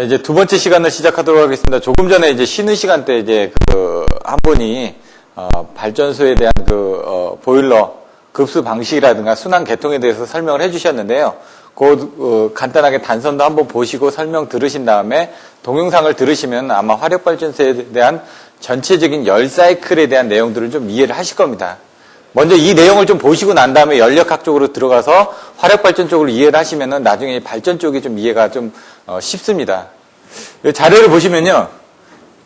이제 두 번째 시간을 시작하도록 하겠습니다. 조금 전에 이제 쉬는 시간 때 이제 한 분이 발전소에 대한 보일러 급수 방식이라든가 순환 계통에 대해서 설명을 해주셨는데요. 간단하게 단선도 한번 보시고 설명 들으신 다음에 동영상을 들으시면 아마 화력발전소에 대한 전체적인 열 사이클에 대한 내용들을 좀 이해를 하실 겁니다. 먼저 이 내용을 좀 보시고 난 다음에 연력학 쪽으로 들어가서 화력발전 쪽으로 이해를 하시면은 나중에 발전 쪽이 좀 이해가 좀 쉽습니다. 자료를 보시면요.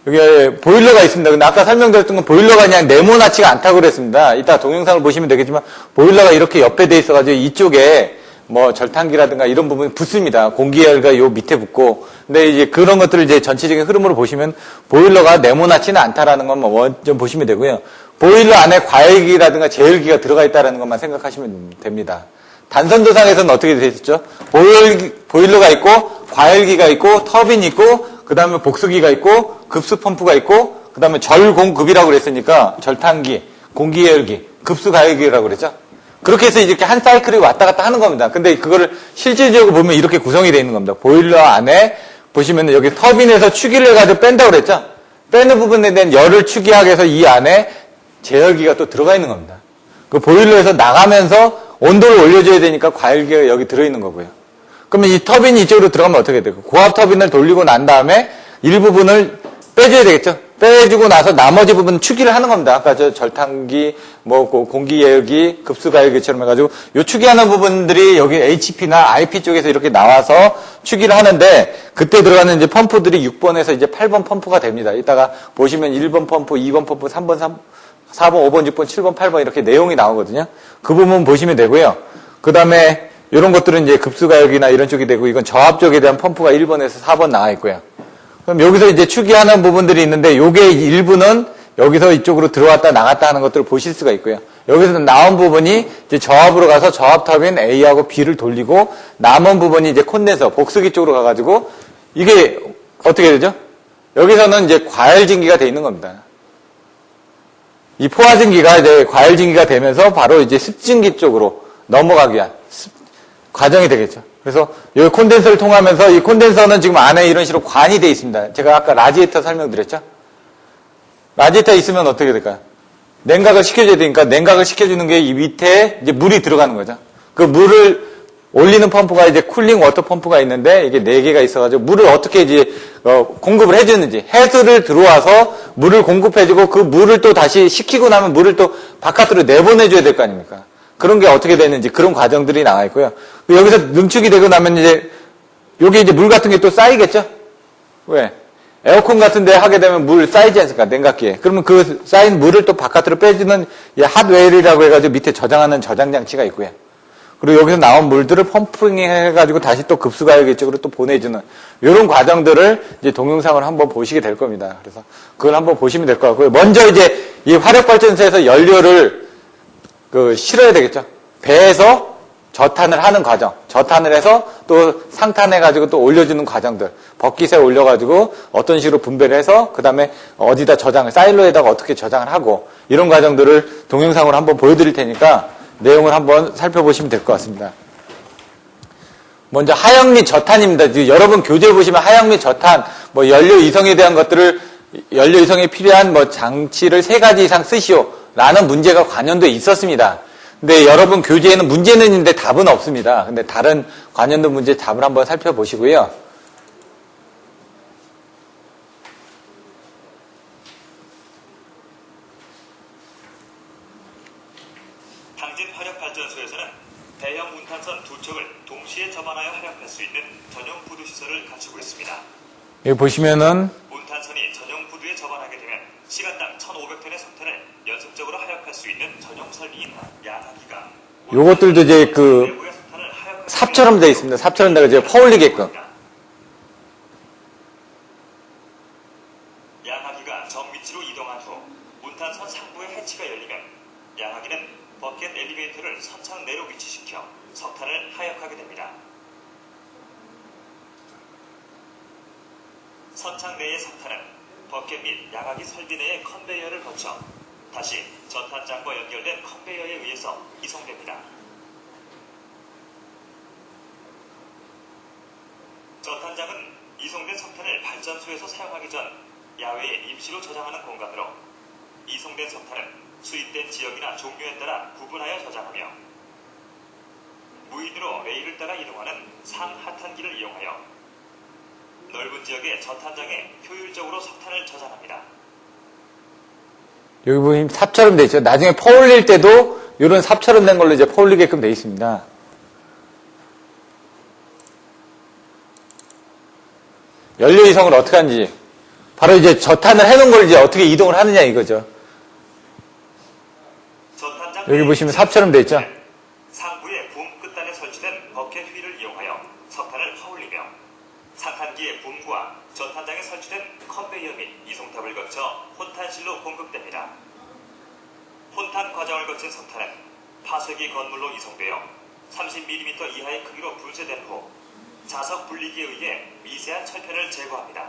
여기 보일러가 있습니다. 근데 아까 설명드렸던 건 보일러가 그냥 네모나지가 않다고 그랬습니다. 이따 동영상을 보시면 되겠지만 보일러가 이렇게 옆에 돼 있어가지고 이쪽에 뭐 절탄기라든가 이런 부분이 붙습니다. 공기열과 요 밑에 붙고. 근데 이제 그런 것들을 이제 전체적인 흐름으로 보시면 보일러가 네모나지는 않다라는 것만 먼저 보시면 되고요. 보일러 안에 과열기라든가 제열기가 들어가 있다는 것만 생각하시면 됩니다. 단선도상에서는 어떻게 되어 있었죠? 보일러가 있고, 과열기가 있고, 터빈이 있고, 그 다음에 복수기가 있고, 급수펌프가 있고, 그 다음에 절공급이라고 그랬으니까, 절탄기, 공기예열기, 급수가열기라고 그랬죠? 그렇게 해서 이렇게 한 사이클이 왔다 갔다 하는 겁니다. 근데 그거를 실질적으로 보면 이렇게 구성이 되어 있는 겁니다. 보일러 안에 보시면 여기 터빈에서 추기를 해가지고 뺀다고 그랬죠? 빼는 부분에 대한 열을 추기하기 위해서 이 안에 제열기가 또 들어가 있는 겁니다. 그 보일러에서 나가면서 온도를 올려줘야 되니까 과열기가 여기 들어있는 거고요. 그러면 이 터빈이 이쪽으로 들어가면 어떻게 돼요? 고압 터빈을 돌리고 난 다음에 일부분을 빼줘야 되겠죠? 빼주고 나서 나머지 부분은 추기를 하는 겁니다. 아까 저 절탄기, 공기예열기, 급수가열기처럼 해가지고 요 추기하는 부분들이 여기 HP나 IP 쪽에서 이렇게 나와서 추기를 하는데 그때 들어가는 이제 펌프들이 6번에서 이제 8번 펌프가 됩니다. 이따가 보시면 1번 펌프, 2번 펌프, 3번, 4번, 5번, 6번, 7번, 8번 이렇게 내용이 나오거든요. 그 부분 보시면 되고요. 그 다음에 이런 것들은 이제 급수가열기나 이런 쪽이 되고 이건 저압 쪽에 대한 펌프가 1번에서 4번 나와 있고요. 그럼 여기서 이제 추기하는 부분들이 있는데 요게 일부는 여기서 이쪽으로 들어왔다 나갔다 하는 것들을 보실 수가 있고요. 여기서 나온 부분이 이제 저압으로 가서 저압 터빈 A하고 B를 돌리고 남은 부분이 이제 콘덴서, 복수기 쪽으로 가가지고 이게 어떻게 되죠? 여기서는 이제 과열진기가 돼 있는 겁니다. 이 포화진기가 이제 과열진기가 되면서 바로 이제 습진기 쪽으로 넘어가기 위한 과정이 되겠죠. 그래서 여기 콘덴서를 통하면서 이 콘덴서는 지금 안에 이런 식으로 관이 되어 있습니다. 제가 아까 라지에이터 설명드렸죠? 라지에이터 있으면 어떻게 될까요? 냉각을 시켜줘야 되니까 냉각을 시켜주는 게 이 밑에 이제 물이 들어가는 거죠. 그 물을 올리는 펌프가 이제 쿨링 워터 펌프가 있는데 이게 4개가 있어가지고 물을 어떻게 이제 공급을 해주는지 해수를 들어와서 물을 공급해주고 그 물을 또 다시 식히고 나면 물을 또 바깥으로 내보내줘야 될 거 아닙니까? 그런 게 어떻게 되는지 그런 과정들이 나와 있고요. 여기서 능축이 되고 나면 이제 여기 이제 물 같은 게 또 쌓이겠죠? 왜? 에어컨 같은 데 하게 되면 물 쌓이지 않습니까? 냉각기에. 그러면 그 쌓인 물을 또 바깥으로 빼주는 핫웨일이라고 해가지고 밑에 저장하는 저장 장치가 있고요. 그리고 여기서 나온 물들을 펌핑 해가지고 다시 또 급수가열기 쪽으로 또 보내주는 이런 과정들을 이제 동영상을 한번 보시게 될 겁니다. 그래서 그걸 한번 보시면 될 것 같고요. 먼저 이제 이 화력발전소에서 연료를 실어야 되겠죠. 배에서 저탄을 하는 과정, 저탄을 해서 또 상탄해가지고 또 올려주는 과정들, 버킷에 올려가지고 어떤 식으로 분배를 해서 그 다음에 어디다 저장을, 사일로에다가 어떻게 저장을 하고 이런 과정들을 동영상으로 한번 보여드릴 테니까 내용을 한번 살펴보시면 될 것 같습니다. 먼저 하역 및 저탄입니다. 여러분 교재 보시면 하역 및 저탄, 뭐 연료 이성에 대한 것들을 연료 이성에 필요한 뭐 장치를 3가지 이상 쓰시오라는 문제가 관연도에 있었습니다. 근데 여러분 교재에는 문제는 있는데 답은 없습니다. 근데 다른 관연도 문제 답을 한번 살펴보시고요. 당진 화력발전소에서는 대형 운탄선 2척을 동시에 접안하여 활약할 수 있는 전용 부두 시설을 갖추고 있습니다. 여기 보시면은 운탄선이 전용 부두에 접안하게 되면 시간당 1,500톤의 석탄을 연속적으로 하역할 수 있는 전용 설비인 야가기가 요것들도 이제 삽처럼 되어 있습니다. 삽처럼 되어 퍼올리게끔. 야가기가 정 위치로 이동한 후 운탄선 상부의 해치가 열리면 야가기는 버켓 엘리베이터를 선창 내로 위치시켜 석탄을 하역하게 됩니다. 선창 내의 석탄은 버켓 및 야가기 설비 내의 컨베이어를 거쳐 다시 저탄장과 연결된 컨베이어에 의해서 이송됩니다. 저탄장은 이송된 이송된 석탄을 발전소에서 사용하기 전 야외에 임시로 저장하는 공간으로 이송된 석탄은 수입된 지역이나 종류에 따라 구분하여 저장하며 무인으로 레일을 따라 이동하는 상하탄기를 이용하여 넓은 지역의 저탄장에 효율적으로 석탄을 저장합니다. 여기 보시면 삽처럼 돼 있죠. 나중에 퍼올릴 때도 이런 삽처럼 된 걸로 이제 퍼올리게끔 돼 있습니다. 연료 이송을 어떻게 하는지 바로 이제 저탄을 해놓은 걸 이제 어떻게 이동을 하느냐 이거죠. 여기 보시면 삽처럼 돼 있죠. 상부의 붐 끝단에 설치된 버켓 휠을 이용하여 석탄을 퍼올리며 상탄기의 붐과 저탄장에 설치된 컨베이어 및 이송탑을 거쳐 혼탄실로 공급됩니다. 혼탄 과정을 거친 석탄은 파쇄기 건물로 이송되어 30mm 이하의 크기로 분쇄된 후 자석 분리기에 의해 미세한 철편을 제거합니다.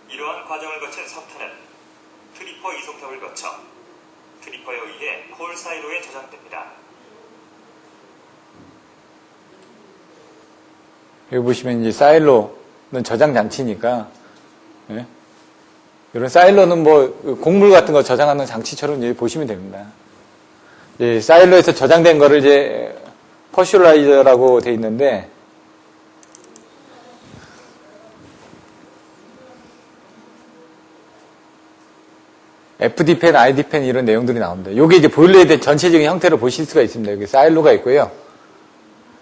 이러한 과정을 거친 석탄은 트리퍼 이송탑을 거쳐 트리퍼에 의해 콜 사이로에 저장됩니다. 여기 보시면 이제 사일로는 저장 장치니까, 예? 이런 사일로는 뭐 곡물 같은 거 저장하는 장치처럼 이제 보시면 됩니다. 이제 사일로에서 저장된 거를 이제 퍼슐라이저라고 돼 있는데, FD팬, ID팬 이런 내용들이 나옵니다. 이게 이제 보일러에 대한 전체적인 형태를 보실 수가 있습니다. 여기 사일로가 있고요.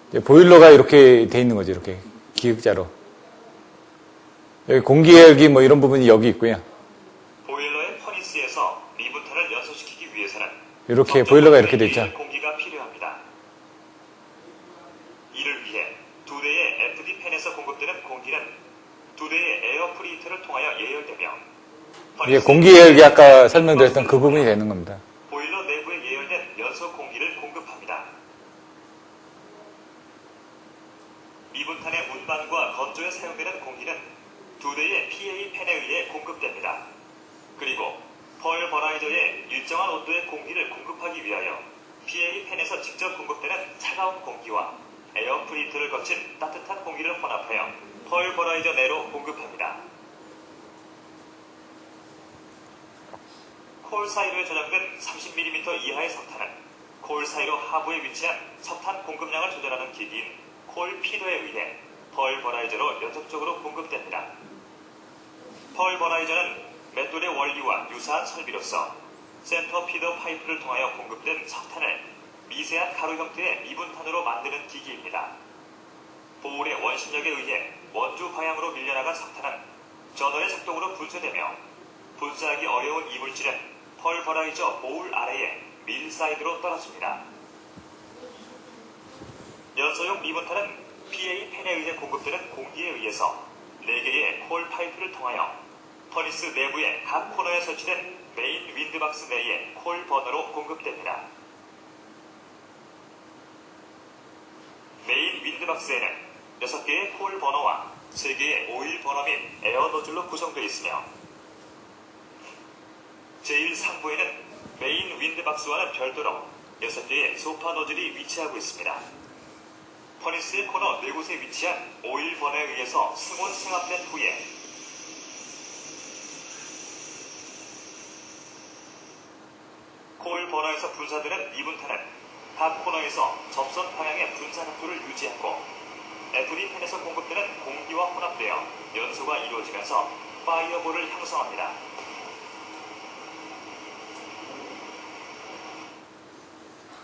이제 보일러가 이렇게 돼 있는 거죠. 이렇게 기역자로. 여기 공기열기 뭐 이런 부분이 여기 있고요. 보일러의 퍼니스에서 미분탄을 연소시키기 위해서는 이렇게 보일러가 이렇게 돼 있죠. 공기가 필요합니다. 이를 위해 두 대의 FD팬에서 공급되는 공기는 두 대의 에어 프리히터를 통하여 예열되며 이게 공기열기 아까 설명드렸던 그 부분이 되는 겁니다. 보일러 내부에 예열된 연소 공기를 공급합니다. 미분탄의 운반과 건조에 사용되는 공기는 두 대의 PA 팬에 의해 공급됩니다. 그리고 펄 버라이저에 일정한 온도의 공기를 공급하기 위하여 PA 팬에서 직접 공급되는 차가운 공기와 에어 프리히터를 거친 따뜻한 공기를 혼합하여 펄 버라이저 내로 공급합니다. 콜 사이로에 저장된 30mm 이하의 석탄은 콜 사이로 하부에 위치한 석탄 공급량을 조절하는 기기인 콜 피더에 의해 펄 버라이저로 연속적으로 공급됩니다. 펄 버라이저는 맷돌의 원리와 유사한 설비로서 센터 피더 파이프를 통하여 공급된 석탄을 미세한 가루 형태의 미분탄으로 만드는 기기입니다. 보울의 원심력에 의해 원주 방향으로 밀려나간 석탄은 전원의 작동으로 분쇄되며 분쇄하기 어려운 이물질은 펄 버라이저 보울 아래에 밀 사이드로 떨어집니다. 연소용 미분탄은 PA 팬에 의해 공급되는 공기에 의해서 4개의 콜 파이프를 통하여 퍼니스 내부의 각 코너에 설치된 메인 윈드박스 내의 콜 버너로 공급됩니다. 메인 윈드박스에는 6개의 콜 버너와 3개의 오일 버너 및 에어 노즐로 구성되어 있으며 제일 상부에는 메인 윈드박스와는 별도로 6개의 소파 노즐이 위치하고 있습니다. 퍼니스의 코너 4곳에 위치한 오일 버너에 의해서 승온 승합된 후에 콜 버너에서 분사되는 미분탄은 각 코너에서 접선 방향의 분사 각도를 유지하고 FD팬에서 공급되는 공기와 혼합되어 연소가 이루어지면서 파이어볼을 형성합니다.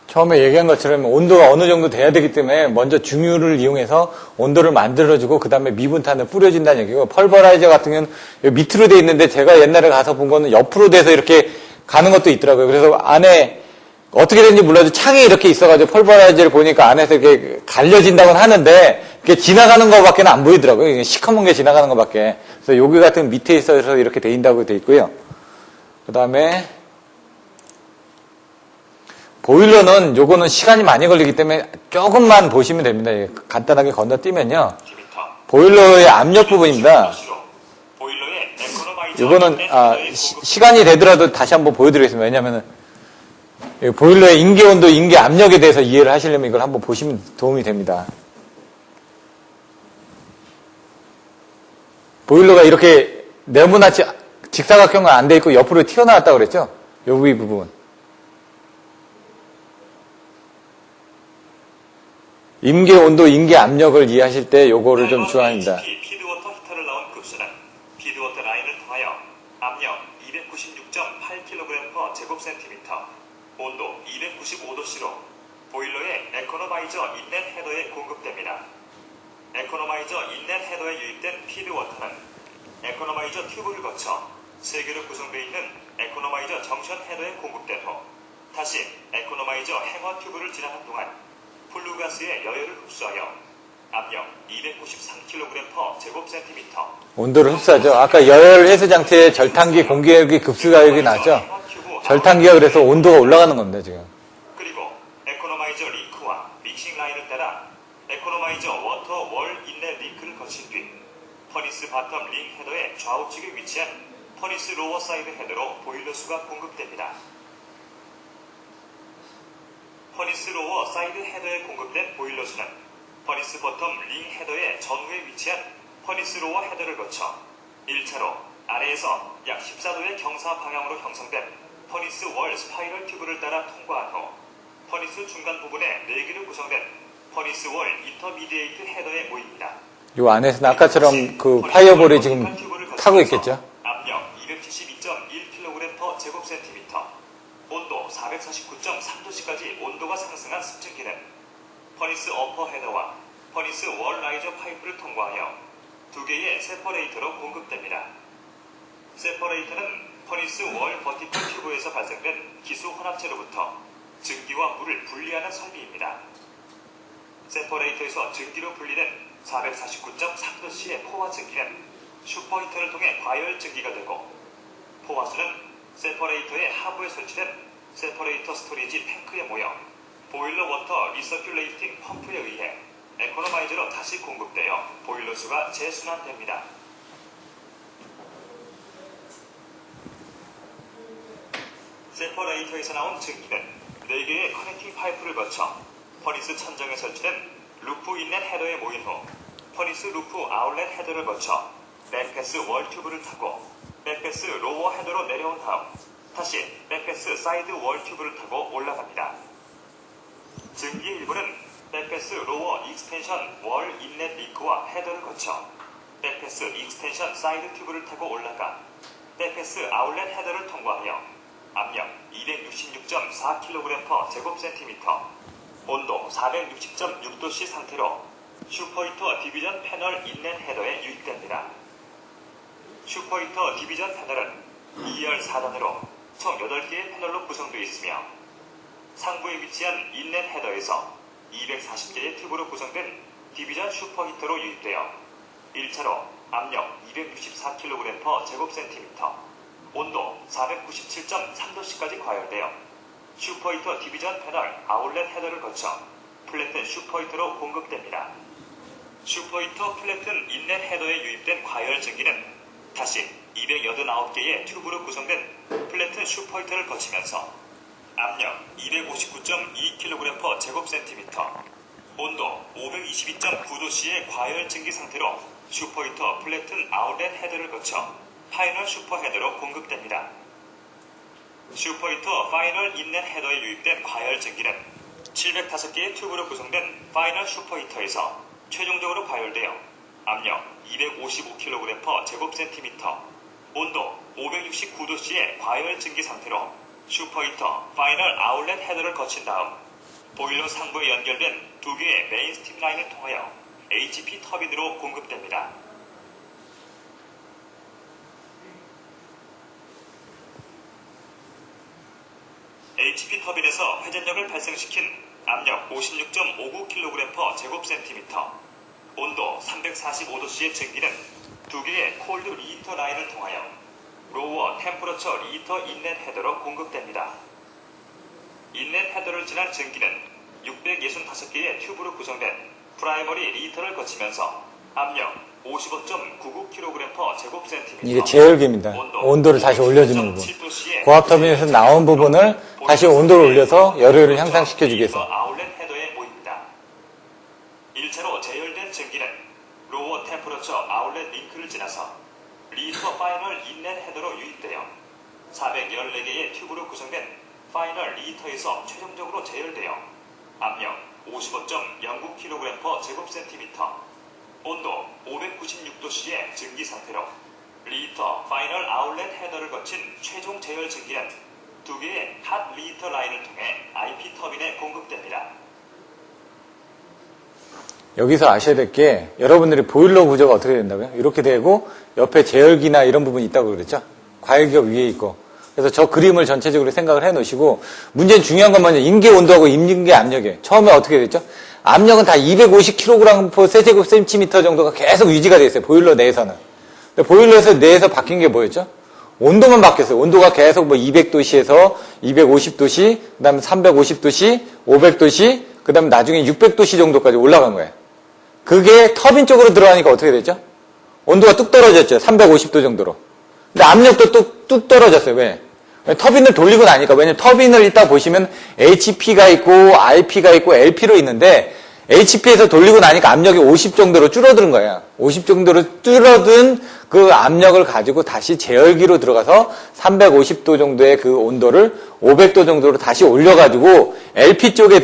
처음에 얘기한 것처럼 온도가 어느 정도 돼야 되기 때문에 먼저 중유를 이용해서 온도를 만들어주고 그 다음에 미분탄을 뿌려준다는 얘기고, 펄버라이저 같은 경우는 밑으로 돼 있는데 제가 옛날에 가서 본 거는 옆으로 돼서 이렇게 가는 것도 있더라고요. 그래서 안에 어떻게 되는지 몰라도 창이 이렇게 있어가지고 펄버라이저를 보니까 안에서 이렇게 갈려진다고는 하는데 이렇게 지나가는 것밖에 안 보이더라고요. 시커먼 게 지나가는 것밖에. 그래서 여기 같은 밑에 있어서 이렇게 돼 있다고 돼 있고요. 그 다음에 보일러는 요거는 시간이 많이 걸리기 때문에 조금만 보시면 됩니다. 간단하게 건너뛰면요. 보일러의 압력 부분입니다. 요거는 시간이 되더라도 다시 한번 보여드리겠습니다. 왜냐하면 보일러의 인계온도, 인계압력에 대해서 이해를 하시려면 이걸 한번 보시면 도움이 됩니다. 보일러가 이렇게 네모나지 직사각형은 안 돼 있고 옆으로 튀어나왔다고 그랬죠? 요 위 부분. 임계 온도, 임계 압력을 이해하실 때 요거를 좀 주의합니다. 피드워터 히터를 넣은 급수는 피드워터 라인을 통하여 압력 296.8kg/제곱센티미터, 온도 295도씨로 보일러의 에코노마이저 인렛 헤더에 공급됩니다. 에코노마이저 인렛 헤더에 유입된 피드워터는 에코노마이저 튜브를 거쳐 3개로 구성되어 있는 에코노마이저 정션 헤더에 공급된 후 다시 에코노마이저 행어 튜브를 지나는 동안 플루가스의 여열을 흡수하여 압력 293kg/제곱센티미터, 온도를 흡수하죠. 아까 여열 해수 장치에 절탄기 공기열기 급수가열기 나왔죠? 절탄기가 그래서 온도가 올라가는 겁니다, 지금. 그리고 에코노마이저 링크와 믹싱 라인을 따라 에코노마이저 워터 월 인렛 링크를 거친 뒤 퍼니스 바텀 링 헤더의 좌우측에 위치한 퍼니스 로어 사이드 헤더로 보일러수가 공급됩니다. 퍼니스 로어 사이드 헤더에 공급된 보일러수는 퍼니스 버텀 링 헤더의 전후에 위치한 퍼니스 로어 헤더를 거쳐 1차로 아래에서 약 14도의 경사 방향으로 형성된 퍼니스 월 스파이럴 튜브를 따라 통과한 후 퍼니스 중간 부분에 4개로 구성된 퍼니스 월 인터미디에이트 헤더에 모입니다. 요 안에서는 아까처럼 그 파이어볼이 지금 타고 있겠죠? 압력 272.1kg/제곱센티미터, 온도 449.3도씨까지 온도가 상승한 습증기는 퍼니스 어퍼 헤더와 퍼니스 월 라이저 파이프를 통과하여 2개의 세퍼레이터로 공급됩니다. 세퍼레이터는 퍼니스 월 버티컬 튜브에서 발생된 기수 혼합체로부터 증기와 물을 분리하는 설비입니다. 세퍼레이터에서 증기로 분리된 449.3도씨의 포화 증기는 슈퍼히터를 통해 과열 증기가 되고, 포화수는 세퍼레이터의 하부에 설치된 세퍼레이터 스토리지 탱크에 모여 보일러 워터 리서큘레이팅 펌프에 의해 에코노마이저로 다시 공급되어 보일러수가 재순환됩니다. 세퍼레이터에서 나온 증기는 4개의 커넥팅 파이프를 거쳐 퍼니스 천정에 설치된 루프 인렛 헤더에 모인 후 퍼니스 루프 아울렛 헤더를 거쳐 백패스 월 튜브를 타고 백패스 로어 헤더로 내려온 다음 다시 백패스 사이드 월 튜브를 타고 올라갑니다. 증기의 일부는 백패스 로어 익스텐션 월 인렛 링크와 헤더를 거쳐 백패스 익스텐션 사이드 튜브를 타고 올라가 백패스 아울렛 헤더를 통과하여 압력 266.4kg/제곱센티미터, 온도 460.6도씨 상태로 슈퍼히터 디비전 패널 인렛 헤더에 유입됩니다. 슈퍼히터 디비전 패널은 2열 4단으로 총 8개의 패널로 구성되어 있으며 상부에 위치한 인렛 헤더에서 240개의 튜브로 구성된 디비전 슈퍼히터로 유입되어 1차로 압력 264kg/제곱센티미터, 온도 497.3도씨까지 과열되어 슈퍼히터 디비전 패널 아울렛 헤더를 거쳐 플래튼 슈퍼히터로 공급됩니다. 슈퍼히터 플래튼 인렛 헤더에 유입된 과열 증기는 다시 289개의 튜브로 구성된 플래튼 슈퍼히터를 거치면서 압력 259.2kg/제곱센티미터, 온도 522.9도씨의 과열 증기 상태로 슈퍼히터 플래튼 아울렛 헤더를 거쳐 파이널 슈퍼 헤더로 공급됩니다. 슈퍼히터 파이널 인렛 헤더에 유입된 과열 증기는 705개의 튜브로 구성된 파이널 슈퍼히터에서 최종적으로 과열되어 압력 255kg/제곱센티미터, 온도 569도씨의 과열 증기 상태로 슈퍼히터 파이널 아울렛 헤더를 거친 다음 보일러 상부에 연결된 2개의 메인 스팀 라인을 통하여 HP 터빈으로 공급됩니다. HP 터빈에서 회전력을 발생시킨 압력 56.59kg/제곱센티미터, 온도 345도씨의 증기는 2개의 콜드 리히터 라인을 통하여 로워 템퍼러처 리히터 인렛 헤더로 공급됩니다. 인렛 헤더를 지난 증기는 665개의 튜브로 구성된 프라이머리 리히터를 거치면서 압력 55.99kg/제곱센티미터, 이게 제열기입니다. 온도를 다시 올려주는 부분. 고압 터빈에서 나온 부분을 다시 온도를 올려서 열을 향상시켜주기 위해서. 아울렛 헤더에 모입니다. 1차로 제열된 증기는 로워 템퍼러처 아울렛 링크를 지나 지나서 리터 파이널 인렛 헤더로 유입되어 414개의 튜브로 구성된 파이널 리터에서 최종적으로 제열되어 압력 55.09kg/제곱센티미터, 온도 596도씨의 증기 상태로 리터 파이널 아울렛 헤더를 거친 최종 제열 증기는 2개의 핫 리터 라인을 통해 IP 터빈에 공급됩니다. 여기서 아셔야 될 게 여러분들이 보일러 구조가 어떻게 된다고요? 이렇게 되고 옆에 제열기나 이런 부분이 있다고 그랬죠? 과열기가 위에 있고. 그래서 저 그림을 전체적으로 생각을 해 놓으시고, 문제는 중요한 건 뭐냐? 임계 온도하고 임계 압력이에요. 처음에 어떻게 됐죠? 압력은 다 250kg/세제곱센티미터 정도가 계속 유지가 돼 있어요. 보일러 내에서는. 근데 보일러에서 내에서 바뀐 게 뭐였죠? 온도만 바뀌었어요. 온도가 계속 뭐 200도씨에서 250도씨, 그 다음에 350도씨, 500도씨, 그 다음에 나중에 600도씨 정도까지 올라간 거예요. 그게 터빈 쪽으로 들어가니까 어떻게 됐죠? 온도가 뚝 떨어졌죠. 350도 정도로. 근데 압력도 뚝 떨어졌어요. 왜? 터빈을 돌리고 나니까. 왜냐면 터빈을 이따 보시면 HP가 있고 IP가 있고 LP로 있는데 HP에서 돌리고 나니까 압력이 50 정도로 줄어드는 거예요. 50 정도로 줄어든 그 압력을 가지고 다시 제열기로 들어가서 350도 정도의 그 온도를 500도 정도로 다시 올려가지고 IP 쪽에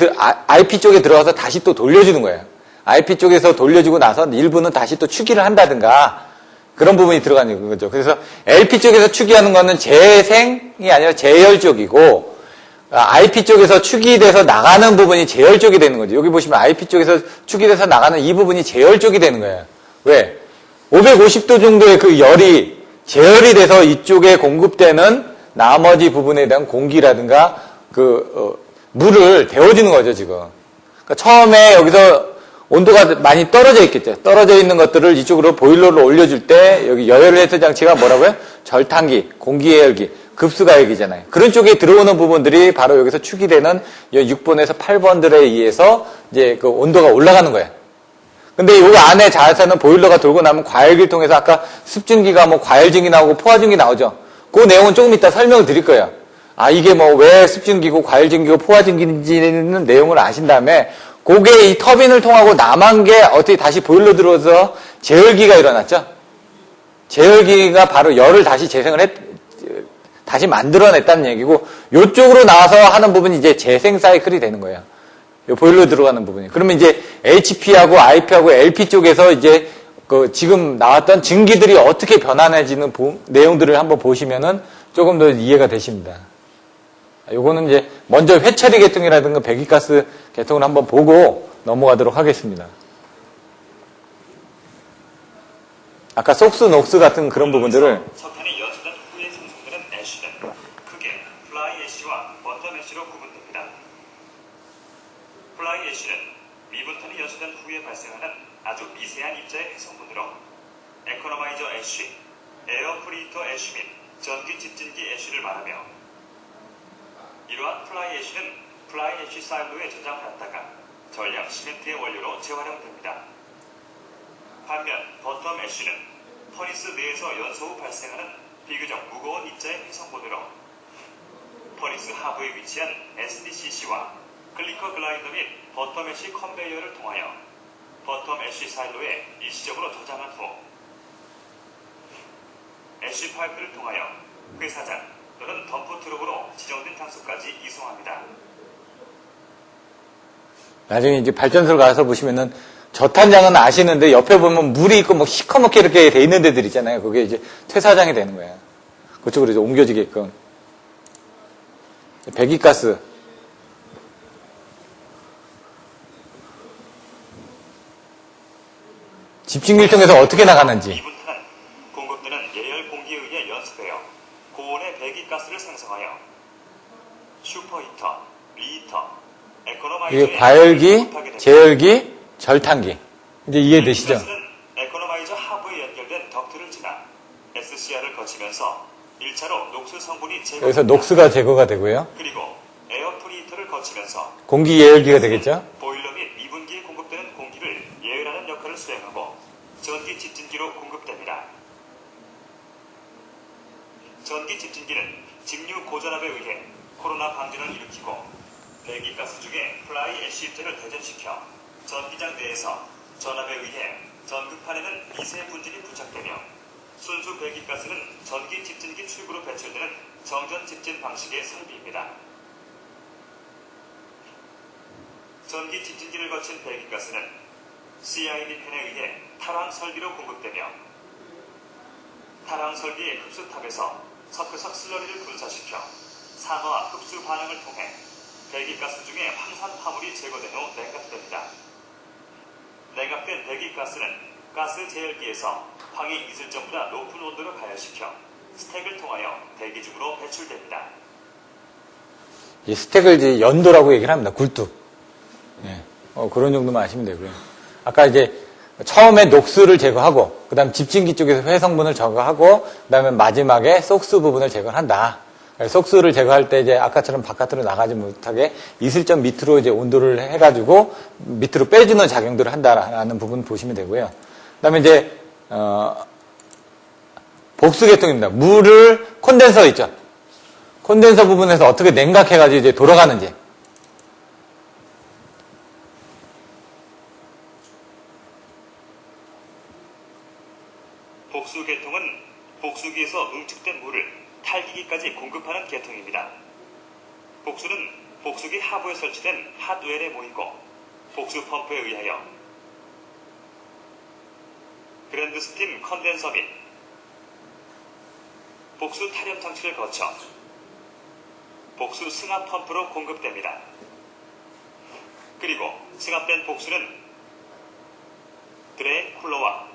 들어가서 다시 또 돌려주는 거예요. IP 쪽에서 돌려주고 나서 일부는 다시 또 추기를 한다든가 그런 부분이 들어가는 거죠. 그래서 LP 쪽에서 추기하는 거는 재생이 아니라 제열 쪽이고 IP 쪽에서 추기돼서 나가는 부분이 제열 쪽이 되는 거죠. 여기 보시면 IP 쪽에서 추기돼서 나가는 이 부분이 제열 쪽이 되는 거예요. 왜? 550도 정도의 그 열이 제열이 돼서 이쪽에 공급되는 나머지 부분에 대한 공기라든가 물을 데워주는 거죠, 지금. 그러니까 처음에 여기서 온도가 많이 떨어져 있겠죠. 떨어져 있는 것들을 이쪽으로 보일러로 올려줄 때 여기 여열레터 장치가 뭐라고요? 절탄기, 공기예열기, 급수가열기잖아요. 그런 쪽에 들어오는 부분들이 바로 여기서 축이되는 6번에서 8번들에 의해서 이제 그 온도가 올라가는 거예요. 근데 이 안에 자회사는 보일러가 돌고 나면 과열기를 통해서 아까 습증기가 뭐 과열증기 나오고 포화증기 나오죠. 그 내용은 조금 이따 설명을 드릴 거예요. 이게 뭐 왜 습증기고 과열증기고 포화증기인지는 내용을 아신 다음에 그게 이 터빈을 통하고 남은 게 어떻게 다시 보일러 들어서 제열기가 일어났죠. 제열기가 바로 열을 다시 다시 만들어냈다는 얘기고, 요쪽으로 나와서 하는 부분이 이제 재생 사이클이 되는 거예요. 요 보일러 들어가는 부분이. 그러면 이제 HP하고 IP하고 LP 쪽에서 이제 지금 나왔던 증기들이 어떻게 변환해지는 내용들을 한번 보시면은 조금 더 이해가 되십니다. 요거는 이제 먼저 회처리 계통이라든가 배기가스 계통을 한번 보고 넘어가도록 하겠습니다. 아까 속스, 녹스 같은 그런 부분들을 석탄이 연소된 후에 생성되는 애쉬는 크게 플라이 애쉬와 버텀 애쉬로 구분됩니다. 플라이 애쉬는 미분탄이 연소된 후에 발생하는 아주 미세한 입자의 해성분으로 에코노마이저 애쉬, 에어 프리히터 애쉬 및 전기 집진기 애쉬를 말하며, 이러한 플라이 애쉬는 플라이 애쉬 사일로에 저장받다가 전량 시멘트의 원료로 재활용됩니다. 반면 버텀 애쉬는 퍼니스 내에서 연소 후 발생하는 비교적 무거운 입자의 해성분으로 퍼니스 하부에 위치한 SDCC와 글리커 글라이더 및 버텀 애쉬 컨베이어를 통하여 버텀 애쉬 사일로에 일시적으로 저장한 후 애쉬 파이프를 통하여 회사장 또는 덤프 트럭으로 지정된 장소까지 이송합니다. 나중에 이제 발전소를 가서 보시면은 저탄장은 아시는데 옆에 보면 물이 있고 뭐 시커멓게 이렇게 돼 있는 데들 있잖아요. 그게 이제 퇴사장이 되는 거예요. 그쪽으로 이제 옮겨지게끔. 배기가스. 집중기를 통해서 어떻게 나가는지. 이분탄은 공급되는 예열 공기에 의해 연소되어 고온의 배기가스를 생성하여 슈퍼히터, 리히터, 에코노마이저에 이게 과열기, 제열기, 절탄기. 이제 이해되시죠? 가스는 에코노마이저 하부에 연결된 덕트를 지나 SCR을 거치면서 1차로 녹수 성분이 제거됩니다. 여기서 녹스가 제거가 되고요. 그리고 에어 프리히터를 거치면서 공기 예열기가 되겠죠? 보일러 및 미분기에 공급되는 공기를 예열하는 역할을 수행하고 전기 집진기로 공급됩니다. 전기 집진기는 직류 고전압에 의해 코로나 방전을 일으키고 배기가스 중에 플라이 애쉬 입자를 대전시켜 전기장 내에서 전압에 의해 전극판에는 미세 분진이 부착되며 순수 배기가스는 전기 집진기 출구로 배출되는 정전 집진 방식의 설비입니다. 전기 집진기를 거친 배기가스는 CID 팬에 의해 탈항 설비로 공급되며 탈항 설비의 흡수탑에서 석회석 슬러리를 분사시켜 산화 흡수 반응을 통해 배기가스 중에 황산 화물이 제거된 후 냉각됩니다. 냉각된 배기가스는 가스 제열기에서 황이 있을 점보다 높은 온도로 가열시켜 스택을 통하여 대기 중으로 배출됩니다. 이 스택을 이제 연도라고 얘기를 합니다. 굴뚝. 예. 그런 정도만 아시면 되고요. 아까 이제 처음에 녹수를 제거하고, 그 다음 집진기 쪽에서 회성분을 제거하고, 그 다음에 마지막에 속수 부분을 제거한다. 속수를 제거할 때 이제 아까처럼 바깥으로 나가지 못하게 이슬점 밑으로 이제 온도를 해가지고 밑으로 빼주는 작용들을 한다라는 부분 보시면 되고요. 그 다음에 이제, 복수계통입니다. 물을 콘덴서 있죠. 콘덴서 부분에서 어떻게 냉각해가지고 이제 돌아가는지. 복수계통은 복수기에서 응축된 물을 탈기기까지 공급하는 계통입니다. 복수는 복수기 하부에 설치된 핫웰에 모이고 복수 펌프에 의하여 그랜드 스팀 컨덴서 및 복수 타령 장치를 거쳐 복수 승합 펌프로 공급됩니다. 그리고 승합된 복수는 드레인 쿨러와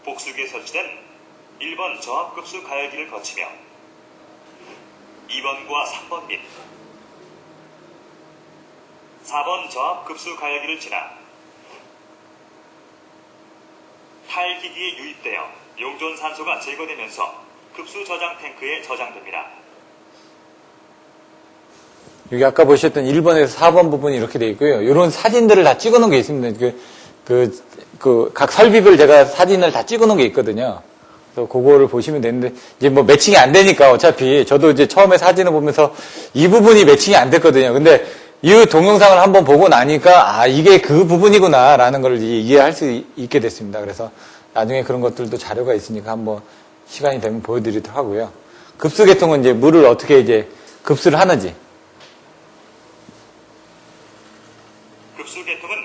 복수기에 설치된 1번 저압급수 가열기를 거치며 2번과 3번 및 4번 저압급수 가열기를 지나 탈기기에 유입되어 용존 산소가 제거되면서 급수 저장 탱크에 저장됩니다. 여기 아까 보셨던 1번에서 4번 부분이 이렇게 되어 있고요. 이런 사진들을 다 찍어 놓은 게 있습니다. 각 설비별 제가 사진을 다 찍어 놓은 게 있거든요. 그래서 그거를 보시면 되는데, 이제 뭐 매칭이 안 되니까 어차피 저도 이제 처음에 사진을 보면서 이 부분이 매칭이 안 됐거든요. 근데 이 동영상을 한번 보고 나니까, 이게 그 부분이구나라는 걸 이해할 수 있게 됐습니다. 그래서 나중에 그런 것들도 자료가 있으니까 한번 시간이 되면 보여드리도록 하고요. 급수계통은 이제 물을 어떻게 이제 급수를 하는지. 급수계통은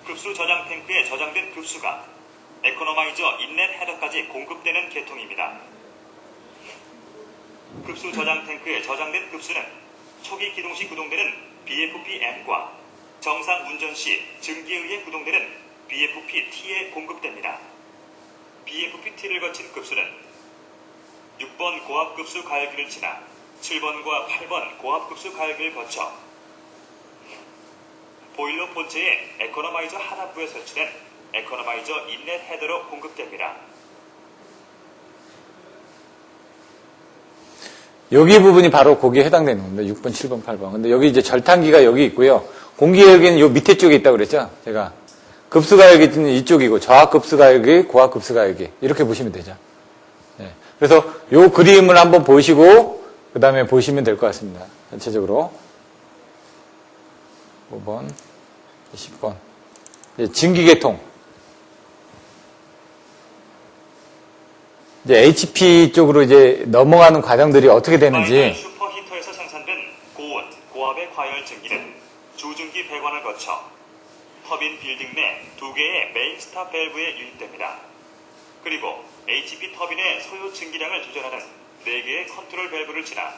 급수 저장 탱크에 저장된 급수가 에코노마이저 인렛 헤더까지 공급되는 계통입니다. 급수 저장 탱크에 저장된 급수는 초기 기동 시 구동되는 BFP-M과 정상 운전 시 증기에 의해 구동되는 BFP-T에 공급됩니다. BFP-T를 거친 급수는 6번 고압급수 가열기를 지나 7번과 8번 고압급수 가열기를 거쳐 보일러 본체의 에코노마이저 하단부에 설치된 에코노마이저 인렛 헤더로 공급됩니다. 여기 부분이 바로 거기에 해당되는 겁니다. 6번, 7번, 8번. 근데 여기 이제 절탄기가 여기 있고요. 공기열기는 요 밑에 쪽에 있다고 그랬죠? 제가. 급수가열기는 이쪽이고, 저하급수가열기, 고하급수가열기. 이렇게 보시면 되죠. 네. 그래서 요 그림을 한번 보시고, 그 다음에 보시면 될 것 같습니다. 전체적으로. 5번, 10번. 증기계통. 이제 HP 쪽으로 이제 넘어가는 과정들이 어떻게 되는지. 슈퍼히터에서 생산된 고온, 고압의 과열 증기는 주증기 배관을 거쳐 터빈 빌딩 내 2개의 메인스타 밸브에 유입됩니다. 그리고 HP 터빈의 소요 증기량을 조절하는 4개의 컨트롤 밸브를 지나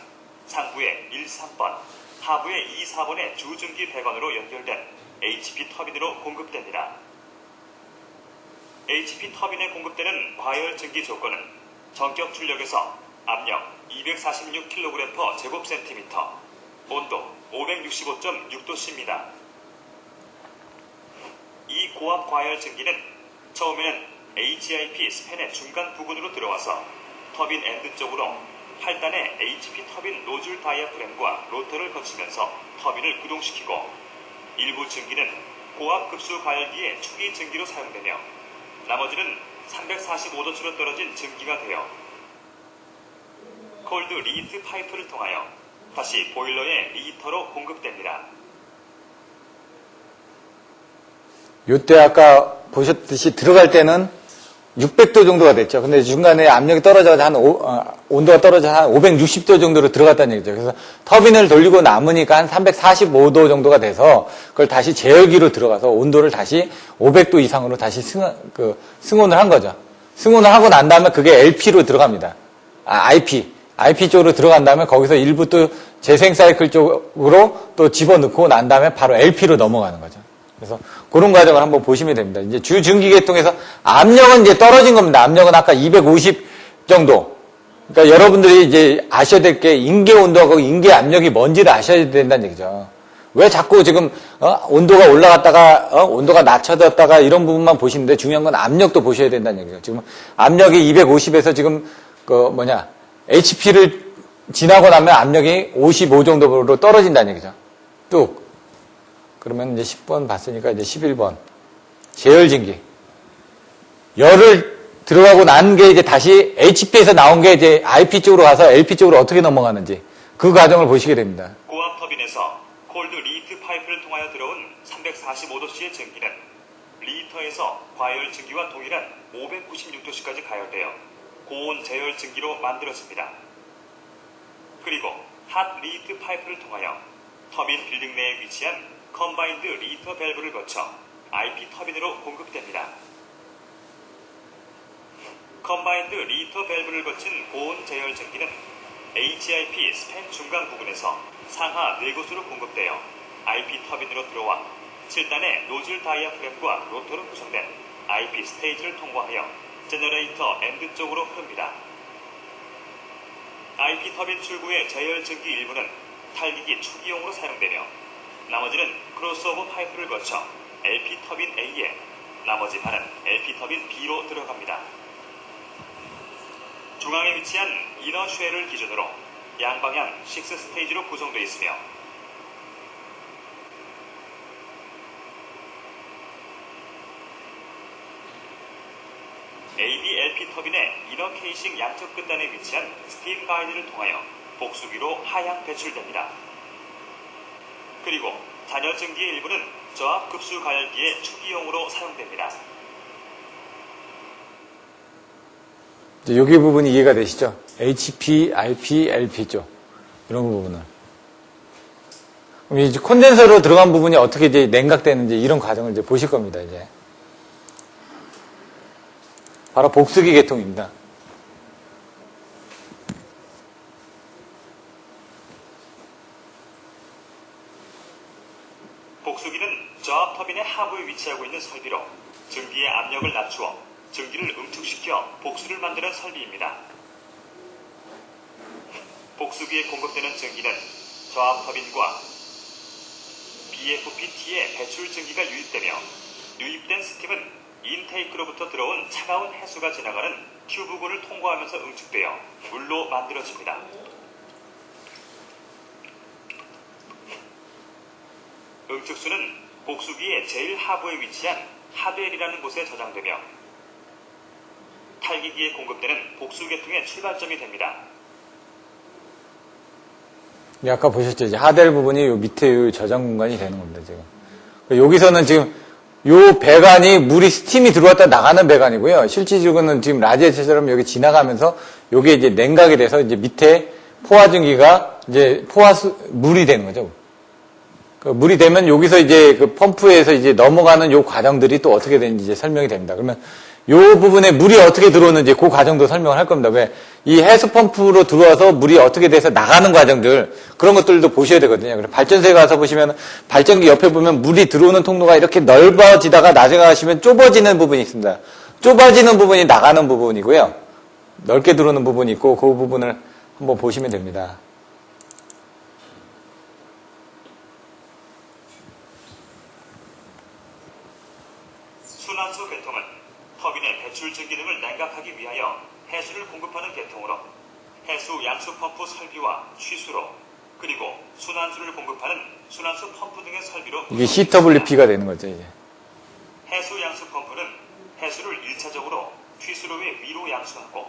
상부의 1, 3번, 하부의 2, 4번의 주증기 배관으로 연결된 HP 터빈으로 공급됩니다. HP 터빈에 공급되는 과열 증기 조건은 전격 출력에서 압력 246kg/제곱센티미터, 온도 565.6도씨입니다. 이 고압 과열 증기는 처음에는 HIP 스팬의 중간 부근으로 들어와서 터빈 엔드 쪽으로 8단의 HP 터빈 노즐 다이아프램과 로터를 거치면서 터빈을 구동시키고, 일부 증기는 고압 급수 가열기의 초기 증기로 사용되며 나머지는 345도씨로 떨어진 증기가 되어 콜드 리히트 파이프를 통하여 다시 보일러의 리히터로 공급됩니다. 요때 아까 보셨듯이 들어갈 때는 600도 정도가 됐죠. 근데 중간에 압력이 떨어져서 온도가 떨어져서 한 560도 정도로 들어갔다는 얘기죠. 그래서 터빈을 돌리고 남으니까 한 345도 정도가 돼서 그걸 다시 제열기로 들어가서 온도를 다시 500도 이상으로 다시 승온을 한 거죠. 승온을 하고 난 다음에 그게 LP로 들어갑니다. IP 쪽으로 들어간 다음에 거기서 일부 또 재생 사이클 쪽으로 또 집어넣고 난 다음에 바로 LP로 넘어가는 거죠. 그래서 그런 과정을 한번 보시면 됩니다. 이제 주증기 계통에서 압력은 이제 떨어진 겁니다. 압력은 아까 250 정도. 그러니까 여러분들이 이제 아셔야 될 게 인계 온도하고 인계 압력이 뭔지를 아셔야 된다는 얘기죠. 왜 자꾸 지금 온도가 올라갔다가 온도가 낮춰졌다가 이런 부분만 보시는데 중요한 건 압력도 보셔야 된다는 얘기죠. 지금 압력이 250에서 지금 HP를 지나고 나면 압력이 55 정도로 떨어진다는 얘기죠. 뚝. 그러면 이제 10번 봤으니까 이제 11번. 제열진기. 열을 들어가고 난 게 이제 다시 HP에서 나온 게 이제 IP 쪽으로 가서 LP 쪽으로 어떻게 넘어가는지 그 과정을 보시게 됩니다. 고압 터빈에서 콜드 리히트 파이프를 통하여 들어온 345도씨의 증기는 리히터에서 과열 증기와 동일한 596도씨까지 가열되어 고온 제열 증기로 만들어집니다. 그리고 핫 리히트 파이프를 통하여 터빈 빌딩 내에 위치한 컴바인드 리히터 밸브를 거쳐 IP 터빈으로 공급됩니다. 컴바인드 리히터 밸브를 거친 고온 제열 증기는 HIP 스팬 중간 부분에서 상하 4곳으로 공급되어 IP 터빈으로 들어와 7단의 노즐 다이아프램과 로터로 구성된 IP 스테이지를 통과하여 제너레이터 엔드 쪽으로 흐릅니다. IP 터빈 출구의 제열 증기 일부는 탈기기 추기용으로 사용되며 나머지는 크로스오버 파이프를 거쳐 LP 터빈 A에 나머지 반은 LP 터빈 B로 들어갑니다. 중앙에 위치한 이너 쉘을 기준으로 양방향 6스테이지로 구성되어 있으며 AD-LP 터빈의 이너 케이싱 양쪽 끝단에 위치한 스팀 가이드를 통하여 복수기로 하향 배출됩니다. 그리고 잔여 증기의 일부는 저압 급수 가열기의 추기용으로 사용됩니다. 이제 여기 부분이 이해가 되시죠? HP, IP, LP 쪽 이런 부분은. 그럼 이제 콘덴서로 들어간 부분이 어떻게 이제 냉각되는지 이런 과정을 이제 보실 겁니다. 이제 바로 복수기 계통입니다. 복수기는 저압 터빈의 하부에 위치하고 있는 설비로 증기의 압력을 낮추어 증기를 응축시켜 복수를 만드는 설비입니다. 복수기에 공급되는 증기는 저압 터빈과 BFPT에 배출 증기가 유입되며 유입된 스팀은 인테이크로부터 들어온 차가운 해수가 지나가는 튜브군을 통과하면서 응축되어 물로 만들어집니다. 응축수는 복수기의 제일 하부에 위치한 하벨이라는 곳에 저장되며 탈기기에 공급되는 복수계통의 출발점이 됩니다. 아까 보셨죠? 이제 하델 부분이 요 밑에 요 저장 공간이 되는 겁니다, 지금. 여기서는 지금 요 배관이 물이 스팀이 들어왔다 나가는 배관이고요. 실질적으로는 지금 라디에이터처럼 여기 지나가면서 요게 이제 냉각이 돼서 이제 밑에 포화증기가 이제 물이 되는 거죠. 물이 되면 여기서 이제 그 펌프에서 이제 넘어가는 요 과정들이 또 어떻게 되는지 이제 설명이 됩니다. 그러면 요 부분에 물이 어떻게 들어오는지 그 과정도 설명을 할 겁니다. 왜? 이 해수 펌프로 들어와서 물이 어떻게 돼서 나가는 과정들, 그런 것들도 보셔야 되거든요. 그래서 발전소에 가서 보시면 발전기 옆에 보면 물이 들어오는 통로가 이렇게 넓어지다가 나중에 가시면 좁아지는 부분이 있습니다. 좁아지는 부분이 나가는 부분이고요. 넓게 들어오는 부분이 있고 그 부분을 한번 보시면 됩니다. 순환수 계통은 터빈의 배출 증기 등을 냉각하기 위하여 해수를 공급하는 계통으로 해수 양수 펌프 설비와 취수로 그리고 순환수를 공급하는 순환수 펌프 등의 설비로 이게 CWP가 되는 거죠, 이제. 해수 양수 펌프는 해수를 1차적으로 취수로의 위로 양수하고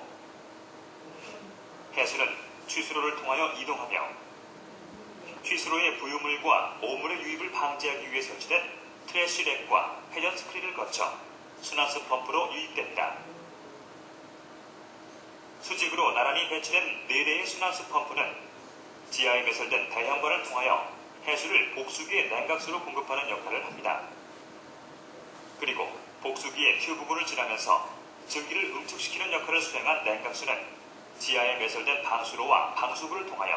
해수는 취수로를 통하여 이동하며 취수로의 부유물과 오물의 유입을 방지하기 위해 설치된 트래쉬렉과 회전 스크린을 거쳐 순환수 펌프로 유입됩니다. 수직으로 나란히 배치된 4대의 순환수 펌프는 지하에 매설된 배형관을 통하여 해수를 복수기의 냉각수로 공급하는 역할을 합니다. 그리고 복수기의 큐 부분을 지나면서 증기를 응축시키는 역할을 수행한 냉각수는 지하에 매설된 방수로와 방수부를 통하여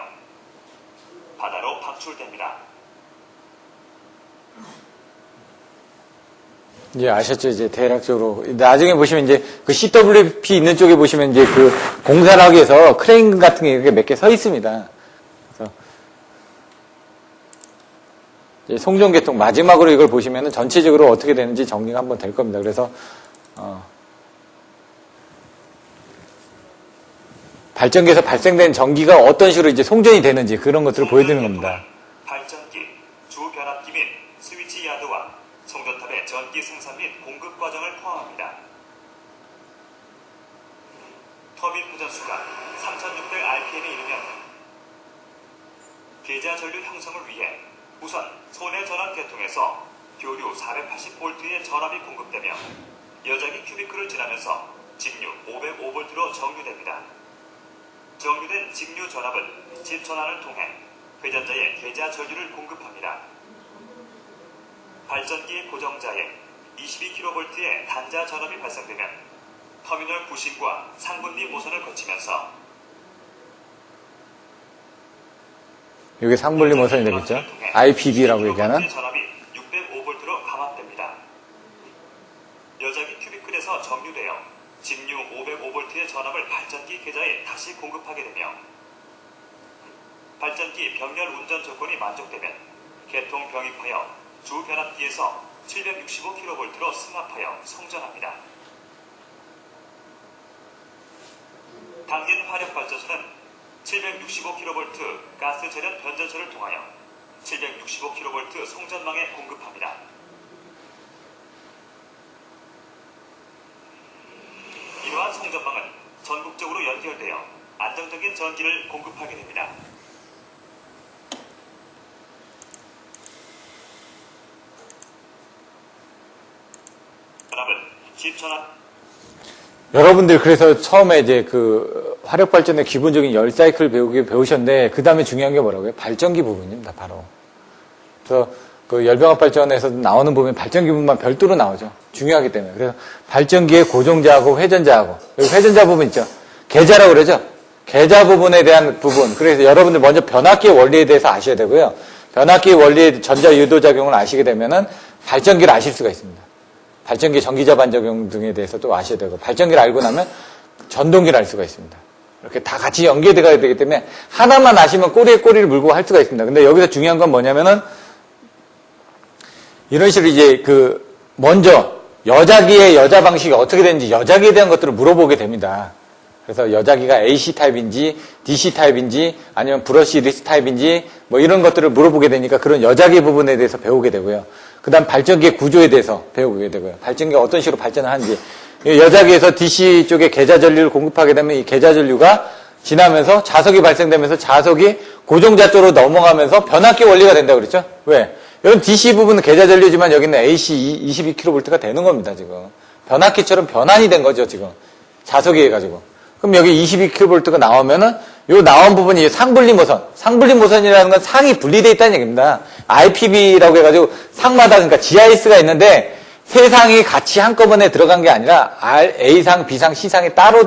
바다로 방출됩니다. 이제 아셨죠? 이제 대략적으로. 나중에 보시면 이제 그 CWP 있는 쪽에 보시면 이제 그 공사를 하기 위해서 크레인 같은 게 몇 개 서 있습니다. 그래서 이제 송전계통 마지막으로 이걸 보시면은 전체적으로 어떻게 되는지 정리가 한번 될 겁니다. 그래서, 발전기에서 발생된 전기가 어떤 식으로 이제 송전이 되는지 그런 것들을 보여드리는 겁니다. 발전기, 주 변압기 및 스위치 야드와 송전탑의 전기 생산 및 공급 과정을 포함합니다. 터빈 회전수가 3600rpm에 이르면 계좌 전류 형성을 위해 우선 손해 전환 계통에서 교류 480V의 전압이 공급되며 여자기 큐비클을 지나면서 직류 505V로 정류됩니다. 정류된 직류 전압은 집 전환을 통해 회전자의 계좌 전류를 공급합니다. 발전기 고정자에 22kV의 단자 전압이 발생되면 터미널 부신과 상분리 모선을 거치면서 이게 상분리 모선이 되겠죠? IPB라고 얘기하는. 전압이 605V로 감압됩니다. 여자기 큐비클에서 정류되어 직류 505V의 전압을 발전기 계좌에 다시 공급하게 되며 발전기 병렬 운전 조건이 만족되면 개통 병입하여 주 변압기에서 765kV로 승합하여 송전합니다. 당긴 화력 발전소는 765kV 가스 재련 변전소를 통하여 765kV 송전망에 공급합니다. 이러한 송전망은 전국적으로 연결되어 안정적인 전기를 공급하게 됩니다. 전압은 집 전압. 여러분들 그래서 처음에 이제 그 화력 발전의 기본적인 열 사이클 배우셨는데 그 다음에 중요한 게 뭐라고요? 발전기 부분입니다. 바로. 그래서 그 열병합 발전에서 나오는 부분이 발전기 부분만 별도로 나오죠. 중요하기 때문에. 그래서 발전기의 고정자하고 회전자하고 여기 회전자 부분 있죠. 계좌라고 그러죠. 계좌 부분에 대한 부분. 그래서 여러분들 먼저 변압기의 원리에 대해서 아셔야 되고요. 변압기의 원리의 전자 유도 작용을 아시게 되면은 발전기를 아실 수가 있습니다. 발전기 전기자 반작용 등에 대해서 또 아셔야 되고 발전기를 알고 나면 전동기를 알 수가 있습니다. 이렇게 다 같이 연계되어야 되기 때문에 하나만 아시면 꼬리에 꼬리를 물고 할 수가 있습니다. 근데 여기서 중요한 건 뭐냐면은 이런 식으로 이제 먼저 여자기의 여자 방식이 어떻게 되는지 여자기에 대한 것들을 물어보게 됩니다. 그래서 여자기가 AC 타입인지 DC 타입인지 아니면 브러시 리스 타입인지 뭐 이런 것들을 물어보게 되니까 그런 여자기 부분에 대해서 배우게 되고요. 그 다음 발전기의 구조에 대해서 배우게 되고요. 발전기가 어떤 식으로 발전을 하는지. 여자기에서 DC 쪽에 계좌 전류를 공급하게 되면 이 계좌 전류가 지나면서 자석이 발생되면서 자석이 고정자 쪽으로 넘어가면서 변압기 원리가 된다고 그랬죠? 왜? 여기 DC 부분은 계좌 전류지만 여기는 AC 22kV가 되는 겁니다, 지금. 변압기처럼 변환이 된 거죠, 지금. 자석이 해가지고. 그럼 여기 22kV가 나오면은 요 나온 부분이 상분리 모선. 상분리 모선이라는 건 상이 분리되어 있다는 얘기입니다. IPB라고 해가지고 상마다 그러니까 GIS가 있는데 세 상이 같이 한꺼번에 들어간 게 아니라 A상, B상, C상이 따로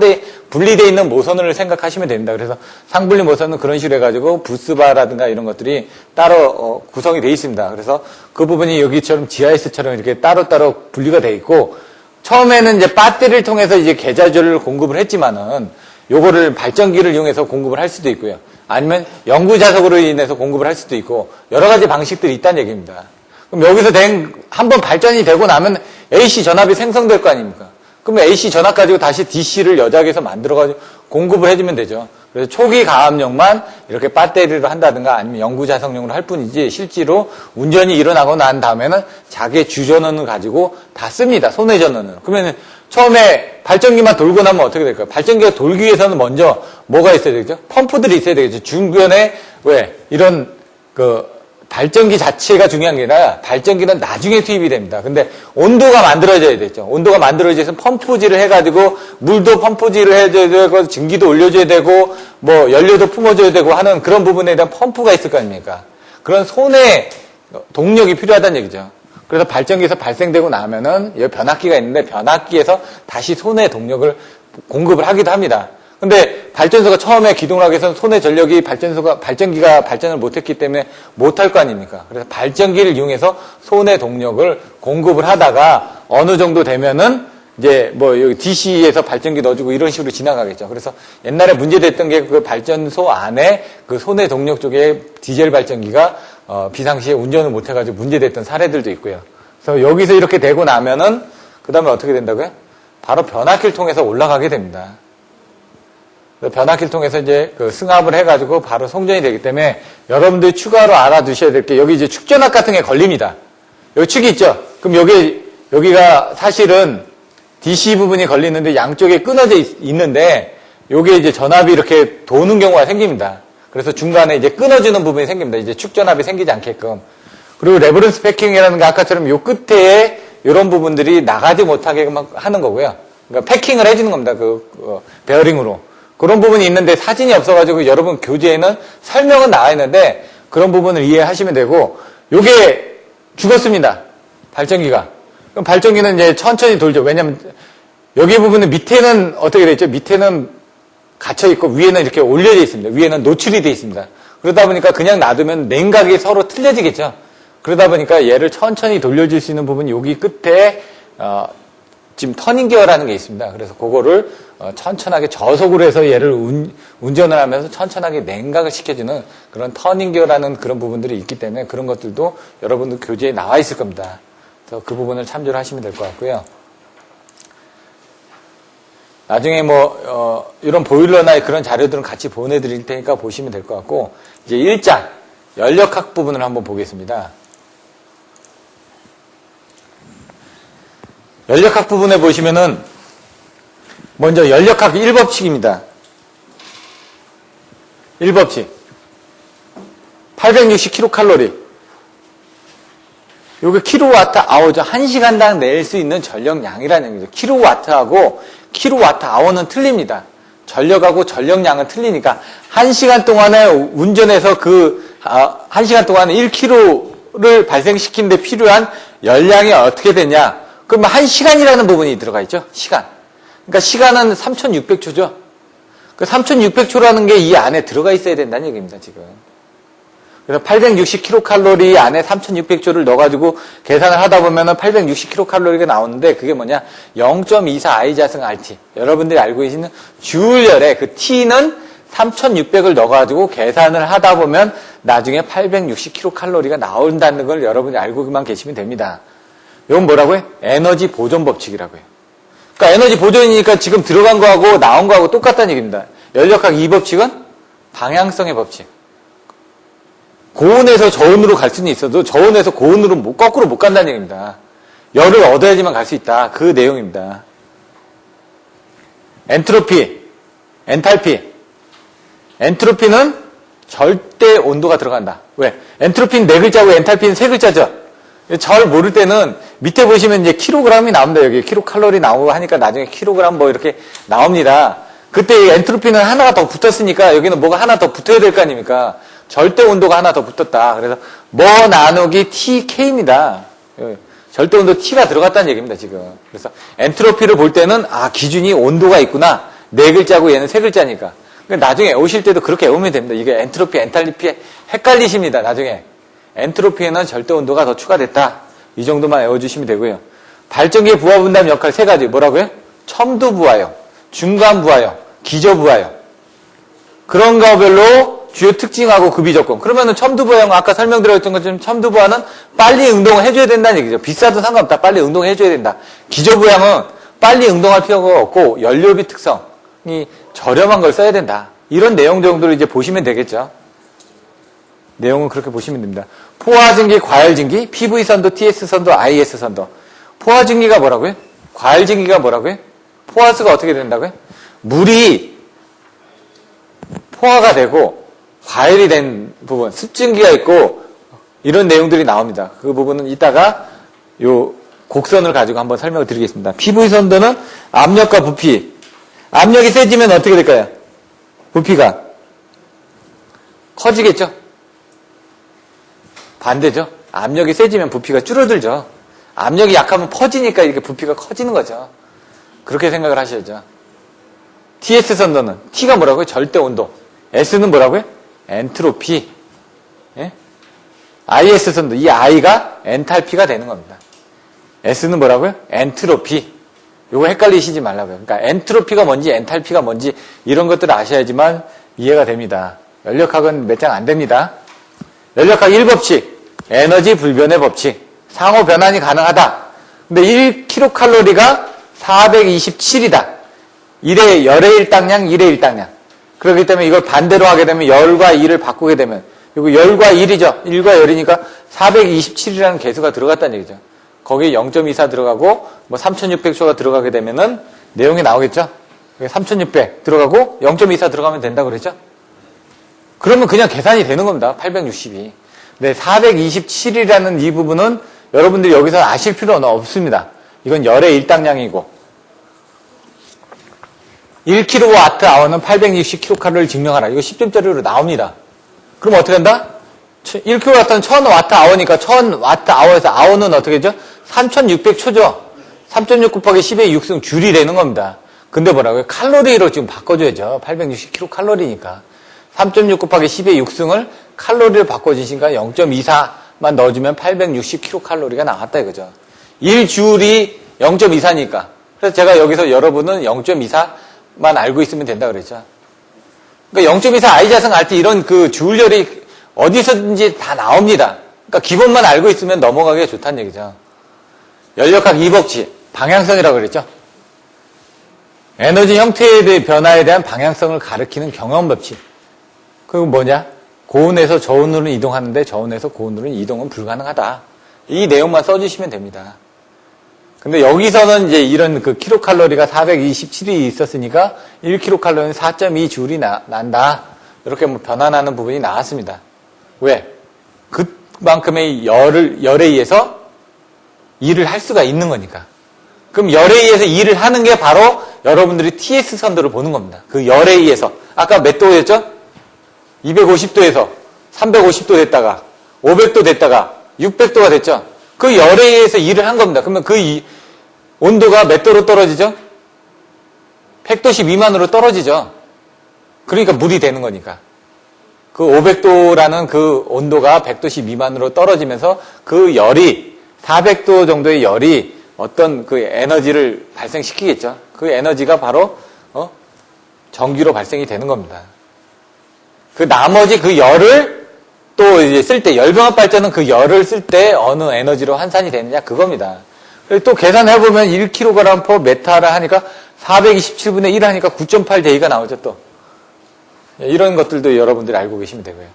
분리되어 있는 모선을 생각하시면 됩니다. 그래서 상분리 모선은 그런 식으로 해가지고 부스바라든가 이런 것들이 따로 구성이 되어 있습니다. 그래서 그 부분이 여기처럼 GIS처럼 이렇게 따로따로 분리가 되어 있고 처음에는 이제 배터리를 통해서 이제 계좌전류를 공급을 했지만은 요거를 발전기를 이용해서 공급을 할 수도 있고요. 아니면 연구자석으로 인해서 공급을 할 수도 있고 여러 가지 방식들이 있다는 얘기입니다. 그럼 여기서 한번 발전이 되고 나면 AC 전압이 생성될 거 아닙니까? 그러면 AC 전압 가지고 다시 DC를 여자기에서 만들어가지고 공급을 해주면 되죠. 그래서 초기 가압용만 이렇게 배터리로 한다든가 아니면 연구자석용으로 할 뿐이지 실제로 운전이 일어나고 난 다음에는 자기의 주전원을 가지고 다 씁니다. 손해 전원을. 그러면 처음에 발전기만 돌고 나면 어떻게 될까요? 발전기가 돌기 위해서는 먼저 뭐가 있어야 되겠죠? 펌프들이 있어야 되겠죠. 중변에 왜 이런 발전기 자체가 중요한 게 아니라 발전기는 나중에 투입이 됩니다. 근데 온도가 만들어져야 되죠. 온도가 만들어져서 펌프질을 해가지고 물도 펌프질을 해줘야 되고 증기도 올려줘야 되고 뭐 연료도 품어줘야 되고 하는 그런 부분에 대한 펌프가 있을 거 아닙니까? 그런 손의 동력이 필요하다는 얘기죠. 그래서 발전기에서 발생되고 나면은 여기 변압기가 있는데 변압기에서 다시 손의 동력을 공급을 하기도 합니다. 근데 발전소가 처음에 기동을 하기 위해서는 손의 전력이 발전기가 발전을 못했기 때문에 못할 거 아닙니까? 그래서 발전기를 이용해서 손의 동력을 공급을 하다가 어느 정도 되면은 이제 뭐 여기 DC에서 발전기 넣어주고 이런 식으로 지나가겠죠. 그래서 옛날에 문제됐던 게 그 발전소 안에 그 손의 동력 쪽에 디젤 발전기가 비상시에 운전을 못해가지고 문제됐던 사례들도 있고요. 그래서 여기서 이렇게 되고 나면은 그 다음에 어떻게 된다고요? 바로 변압기를 통해서 올라가게 됩니다. 변압기를 통해서 이제 그 승합을 해가지고 바로 송전이 되기 때문에 여러분들이 추가로 알아두셔야 될 게 여기 이제 축전압 같은 게 걸립니다. 여기 축이 있죠? 그럼 여기가 사실은 DC 부분이 걸리는데 양쪽에 끊어져 있는데 요게 이제 전압이 이렇게 도는 경우가 생깁니다. 그래서 중간에 이제 끊어지는 부분이 생깁니다. 이제 축전압이 생기지 않게끔. 그리고 레버런스 패킹이라는 게 아까처럼 요 끝에 이런 부분들이 나가지 못하게 하는 거고요. 그러니까 패킹을 해주는 겁니다. 베어링으로. 그런 부분이 있는데 사진이 없어가지고 여러분 교재에는 설명은 나와 있는데 그런 부분을 이해하시면 되고 요게 죽었습니다. 발전기가. 그럼 발전기는 이제 천천히 돌죠. 왜냐면 여기 부분은 밑에는 어떻게 되어 있죠? 밑에는 갇혀있고 위에는 이렇게 올려져 있습니다. 위에는 노출이 되어 있습니다. 그러다 보니까 그냥 놔두면 냉각이 서로 틀려지겠죠. 그러다 보니까 얘를 천천히 돌려줄 수 있는 부분이 여기 끝에 지금 터닝 기어라는 게 있습니다. 그래서 그거를 천천하게 저속으로 해서 얘를 운전을 하면서 천천하게 냉각을 시켜주는 그런 터닝 기어라는 그런 부분들이 있기 때문에 그런 것들도 여러분들 교재에 나와 있을 겁니다. 그래서 그 부분을 참조를 하시면 될 것 같고요. 나중에 이런 보일러나 그런 자료들은 같이 보내드릴 테니까 보시면 될 것 같고, 이제 1장, 연력학 부분을 한번 보겠습니다. 연력학 부분에 보시면은, 먼저 연력학 1법칙입니다. 1법칙. 860kcal. 요게 kWh죠. 1시간당 낼 수 있는 전력량이라는 얘기죠. kWh하고 kWh는 틀립니다. 전력하고 전력량은 틀리니까 1시간 동안에 운전해서 1시간 동안에 1kg를 발생시키는데 필요한 열량이 어떻게 되냐? 그러면 1시간이라는 부분이 들어가 있죠. 시간. 그러니까 시간은 3600초죠. 그 3600초라는 게 이 안에 들어가 있어야 된다는 얘기입니다, 지금. 그래서 860kcal 안에 3600초를 넣어가지고 계산을 하다 보면은 860kcal가 나오는데 그게 뭐냐? 0.24I 자승 RT. 여러분들이 알고 계시는 주울열의 그 T는 3600을 넣어가지고 계산을 하다 보면 나중에 860kcal가 나온다는 걸 여러분이 알고만 계시면 됩니다. 이건 뭐라고요? 에너지 보존 법칙이라고 해요. 그러니까 에너지 보존이니까 지금 들어간 거하고 나온 거하고 똑같다는 얘기입니다. 연력학 2법칙은 방향성의 법칙. 고온에서 저온으로 갈 수는 있어도 저온에서 고온으로 거꾸로 못 간다는 얘기입니다. 열을 얻어야지만 갈 수 있다. 그 내용입니다. 엔트로피, 엔탈피. 엔트로피는 절대 온도가 들어간다. 왜? 엔트로피는 4글자고 엔탈피는 3글자죠. 잘 모를 때는 밑에 보시면 이제 킬로그램이 나옵니다. 여기 킬로칼로리 나오고 하니까 나중에 킬로그램 뭐 이렇게 나옵니다. 그때 이 엔트로피는 하나가 더 붙었으니까 여기는 뭐가 하나 더 붙어야 될 거 아닙니까? 절대 온도가 하나 더 붙었다. 그래서 뭐 나누기 TK입니다. 절대 온도 T가 들어갔다는 얘기입니다, 지금. 그래서 엔트로피를 볼 때는 기준이 온도가 있구나. 4글자고 얘는 3글자니까. 나중에 오실 때도 그렇게 외우면 됩니다. 이게 엔트로피, 엔탈리피 헷갈리십니다, 나중에. 엔트로피에는 절대 온도가 더 추가됐다. 이 정도만 외워주시면 되고요. 발전기의 부하 분담 역할 3가지. 뭐라고요? 첨두 부하형, 중간 부하형, 기저 부하형. 그런 거별로 주요 특징하고 급이 조건. 그러면은 첨두부하형 아까 설명드렸던 것처럼 첨두부하는 빨리 응동을 해줘야 된다는 얘기죠. 비싸도 상관없다. 빨리 응동해줘야 된다. 기저부하형은 빨리 응동할 필요가 없고 연료비 특성이 저렴한 걸 써야 된다. 이런 내용 정도를 이제 보시면 되겠죠. 내용은 그렇게 보시면 됩니다. 포화증기, 과열증기, PV선도, TS선도, IS선도. 포화증기가 뭐라고요? 과열증기가 뭐라고요? 포화수가 어떻게 된다고요? 물이 포화가 되고 과열이 된 부분, 습증기가 있고 이런 내용들이 나옵니다. 그 부분은 이따가 요 곡선을 가지고 한번 설명을 드리겠습니다. PV 선도는 압력과 부피. 압력이 세지면 어떻게 될까요? 부피가 커지겠죠? 반대죠? 압력이 세지면 부피가 줄어들죠. 압력이 약하면 퍼지니까 이렇게 부피가 커지는 거죠. 그렇게 생각을 하셔야죠. TS 선도는 T가 뭐라고요? 절대 온도. S는 뭐라고요? 엔트로피. 예? IS 선도, 이 I가 엔탈피가 되는 겁니다. S는 뭐라고요? 엔트로피. 요거 헷갈리시지 말라고요. 그러니까 엔트로피가 뭔지 엔탈피가 뭔지 이런 것들을 아셔야지만 이해가 됩니다. 연력학은 몇 장 안 됩니다. 연력학 1법칙, 에너지 불변의 법칙. 상호 변환이 가능하다. 근데 1kcal가 427이다. 열의 일당량, 1의 일당량. 그렇기 때문에 이걸 반대로 하게 되면 열과 1을 바꾸게 되면 이거 열과 1이죠. 1과 열이니까 427이라는 개수가 들어갔다는 얘기죠. 거기에 0.24 들어가고 뭐 3600초가 들어가게 되면은 내용이 나오겠죠. 3600 들어가고 0.24 들어가면 된다고 그랬죠. 그러면 그냥 계산이 되는 겁니다. 860이. 네, 427이라는 이 부분은 여러분들이 여기서 아실 필요는 없습니다. 이건 열의 일당량이고 1kWh는 860kcal를 증명하라. 이거 10점짜리로 나옵니다. 그럼 어떻게 한다? 1kWh는 1000Wh니까 1000Wh에서 아워는 어떻게 되죠? 3600초죠. 3.6 곱하기 10의 6승 줄이 되는 겁니다. 근데 뭐라고요? 칼로리로 지금 바꿔줘야죠. 860kcal니까. 3.6 곱하기 10의 6승을 칼로리로 바꿔주시니까 0.24만 넣어주면 860kcal가 나왔다 이거죠. 1줄이 0.24니까. 그래서 제가 여기서 여러분은 0.24만 알고 있으면 된다 그랬죠. 그러니까 0.24 I자승 할 때 이런 그 주울열이 어디서든지 다 나옵니다. 그러니까 기본만 알고 있으면 넘어가기가 좋다는 얘기죠. 연력학 2법칙, 방향성이라고 그랬죠. 에너지 형태에 대한 변화에 대한 방향성을 가리키는 경험법칙. 그리고 뭐냐? 고온에서 저온으로 이동하는데 저온에서 고온으로 이동은 불가능하다. 이 내용만 써주시면 됩니다. 근데 여기서는 이제 이런 그 킬로칼로리가 427이 있었으니까 1kcal는 4.2줄이 난다. 이렇게 뭐 변환하는 부분이 나왔습니다. 왜? 그만큼의 열에 의해서 일을 할 수가 있는 거니까. 그럼 열에 의해서 일을 하는 게 바로 여러분들이 TS 선도를 보는 겁니다. 그 열에 의해서. 아까 몇 도였죠? 250도에서 350도 됐다가 500도 됐다가 600도가 됐죠? 그 열에 의해서 일을 한 겁니다. 그러면 그 온도가 몇 도로 떨어지죠? 100도씨 미만으로 떨어지죠. 그러니까 물이 되는 거니까. 그 500도라는 그 온도가 100도씨 미만으로 떨어지면서 그 열이 400도 정도의 열이 어떤 그 에너지를 발생시키겠죠. 그 에너지가 바로 전기로 발생이 되는 겁니다. 그 나머지 그 열을 또 이제 쓸 때 열병합 발전은 그 열을 쓸 때 어느 에너지로 환산이 되느냐 그겁니다. 또 계산해보면 1kg/m를 하니까 427분의 1 하니까 9.8 데이가 나오죠 또. 이런 것들도 여러분들이 알고 계시면 되고요.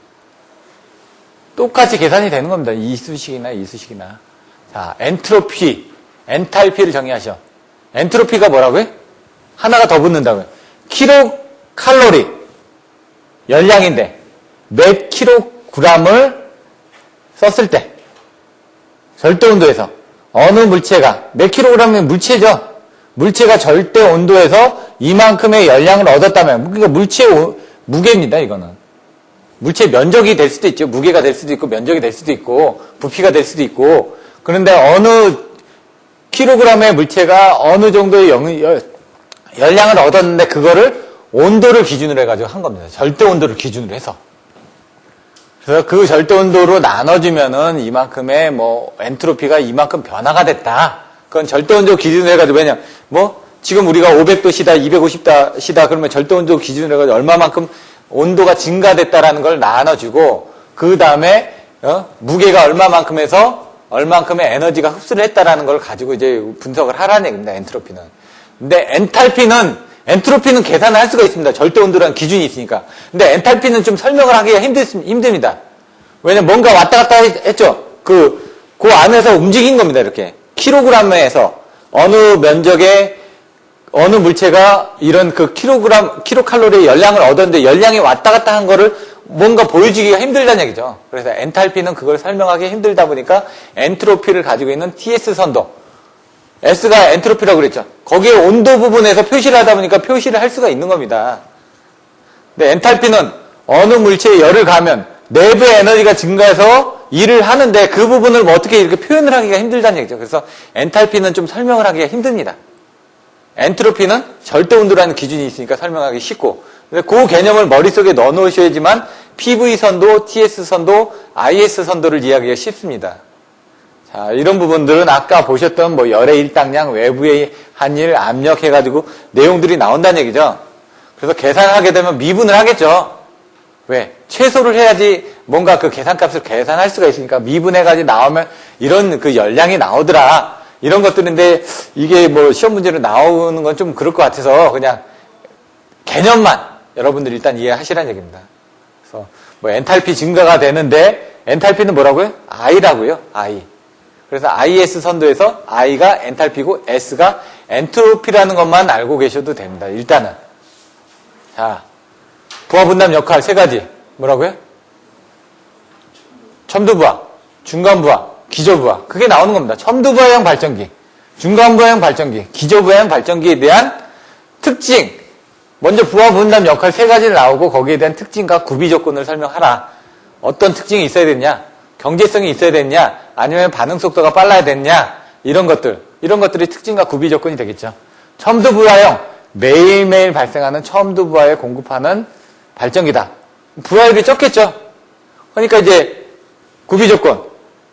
똑같이 계산이 되는 겁니다. 이수식이나 이수식이나. 자, 엔트로피, 엔탈피를 정의하셔. 엔트로피가 뭐라고요? 하나가 더 붙는다고요. 킬로칼로리, 열량인데 몇 킬로그램을 썼을 때 절대 온도에서 어느 물체가 몇 킬로그램의 물체죠. 물체가 절대 온도에서 이만큼의 열량을 얻었다면 그러니까 물체의 무게입니다. 이거는 물체의 면적이 될 수도 있죠. 무게가 될 수도 있고 면적이 될 수도 있고 부피가 될 수도 있고 그런데 어느 킬로그램의 물체가 어느 정도의 열량을 얻었는데 그거를 온도를 기준으로 해가지고 한 겁니다. 절대 온도를 기준으로 해서. 그래서 그 절대 온도로 나눠주면은 이만큼의 엔트로피가 이만큼 변화가 됐다. 그건 절대 온도 기준으로 해가지고 왜냐 지금 우리가 500도시다, 250도시다 그러면 절대 온도 기준으로 해가지고 얼마만큼 온도가 증가됐다라는 걸 나눠주고 그 다음에 무게가 얼마만큼 해서 얼마만큼의 에너지가 흡수를 했다라는 걸 가지고 이제 분석을 하라는 얘기입니다. 엔트로피는. 근데 엔트로피는 계산을 할 수가 있습니다. 절대 온도라는 기준이 있으니까. 근데 엔탈피는 좀 설명을 하기가 힘듭니다. 왜냐면 뭔가 왔다 갔다 했죠. 그 안에서 움직인 겁니다. 이렇게. 킬로그램에서 어느 면적의 어느 물체가 이런 그 킬로칼로리의 열량을 얻었는데 열량이 왔다 갔다 한 거를 뭔가 보여주기가 힘들다는 얘기죠. 그래서 엔탈피는 그걸 설명하기 힘들다 보니까 엔트로피를 가지고 있는 TS 선도, S가 엔트로피라고 그랬죠. 거기에 온도 부분에서 표시를 하다 보니까 표시를 할 수가 있는 겁니다. 근데 엔탈피는 어느 물체에 열을 가면 내부의 에너지가 증가해서 일을 하는데 그 부분을 뭐 어떻게 이렇게 표현을 하기가 힘들다는 얘기죠. 그래서 엔탈피는 좀 설명을 하기가 힘듭니다. 엔트로피는 절대 온도라는 기준이 있으니까 설명하기 쉽고, 그 개념을 머릿속에 넣어 놓으셔야지만 PV 선도, TS 선도, IS 선도를 이해하기가 쉽습니다. 자, 이런 부분들은 아까 보셨던 뭐 열의 일당량, 외부의 한일, 압력 해가지고 내용들이 나온다는 얘기죠. 그래서 계산하게 되면 미분을 하겠죠. 왜? 최소를 해야지 뭔가 그 계산값을 계산할 수가 있으니까 미분해가지고 나오면 이런 그 열량이 나오더라. 이런 것들인데 이게 뭐 시험 문제로 나오는 건 좀 그럴 것 같아서 그냥 개념만 여러분들이 일단 이해하시라는 얘기입니다. 그래서 뭐 엔탈피 증가가 되는데 엔탈피는 뭐라고요? I라고요. I. 그래서 IS 선도에서 I가 엔탈피고 S가 엔트로피라는 것만 알고 계셔도 됩니다. 일단은. 자, 부하 분담 역할 세 가지. 뭐라고요? 첨두부하, 중간부하, 기저부하. 그게 나오는 겁니다. 첨두부하형 발전기, 중간부하형 발전기, 기저부하형 발전기에 대한 특징. 먼저 부하 분담 역할 세 가지를 나오고 거기에 대한 특징과 구비 조건을 설명하라. 어떤 특징이 있어야 되냐? 경제성이 있어야 되냐? 아니면 반응 속도가 빨라야 되냐? 이런 것들이 특징과 구비 조건이 되겠죠. 첨두부하형, 매일매일 발생하는 첨두부하에 공급하는 발전기다. 부하율이 적겠죠. 그러니까 이제 구비 조건,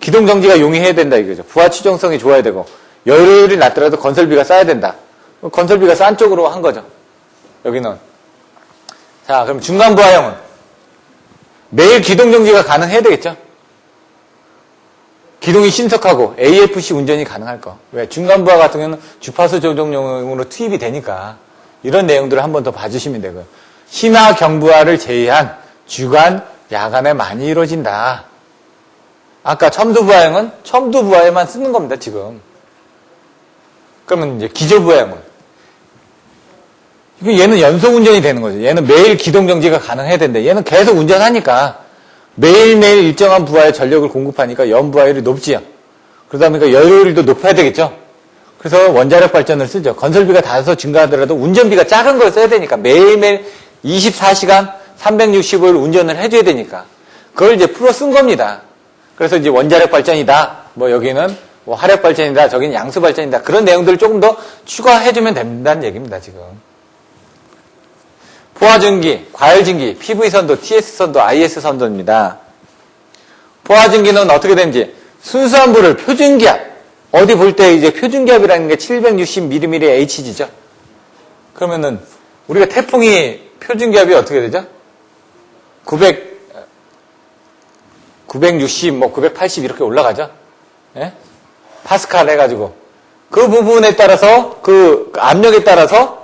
기동 정지가 용이해야 된다 이거죠. 부하 추정성이 좋아야 되고 열효율이 낮더라도 건설비가 싸야 된다. 건설비가 싼 쪽으로 한 거죠. 여기는. 자, 그럼 중간 부하형은 매일 기동 정지가 가능해야 되겠죠. 기동이 신속하고 AFC 운전이 가능할 거. 왜? 중간 부하 같은 경우는 주파수 조정용으로 투입이 되니까 이런 내용들을 한 번 더 봐주시면 되고요. 심야 경부하를 제외한 주간, 야간에 많이 이루어진다. 아까 첨두부하형은 첨두부하에만 쓰는 겁니다, 지금. 그러면 이제 기저부하형은 얘는 연속 운전이 되는 거죠. 얘는 매일 기동 정지가 가능해야 된다. 얘는 계속 운전하니까 매일매일 일정한 부하에 전력을 공급하니까 연부하율이 높지요. 그러다 보니까 열효율도 높아야 되겠죠. 그래서 원자력 발전을 쓰죠. 건설비가 다소 증가하더라도 운전비가 작은 걸 써야 되니까 매일매일 24시간 365일 운전을 해줘야 되니까 그걸 이제 풀어 쓴 겁니다. 그래서 이제 원자력 발전이다. 뭐 여기는 뭐 화력 발전이다. 저기는 양수 발전이다. 그런 내용들을 조금 더 추가해주면 된다는 얘기입니다, 지금. 포화증기, 과열증기, PV선도, TS선도, IS선도입니다. 포화증기는 어떻게 되는지 순수한 불을 표준기압, 어디 볼 때 이제 표준기압이라는 게 760mm의 HG죠. 그러면은 우리가 태풍이 표준기압이 어떻게 되죠? 960, 뭐 980 이렇게 올라가죠. 예? 파스칼 해가지고 그 부분에 따라서 그 압력에 따라서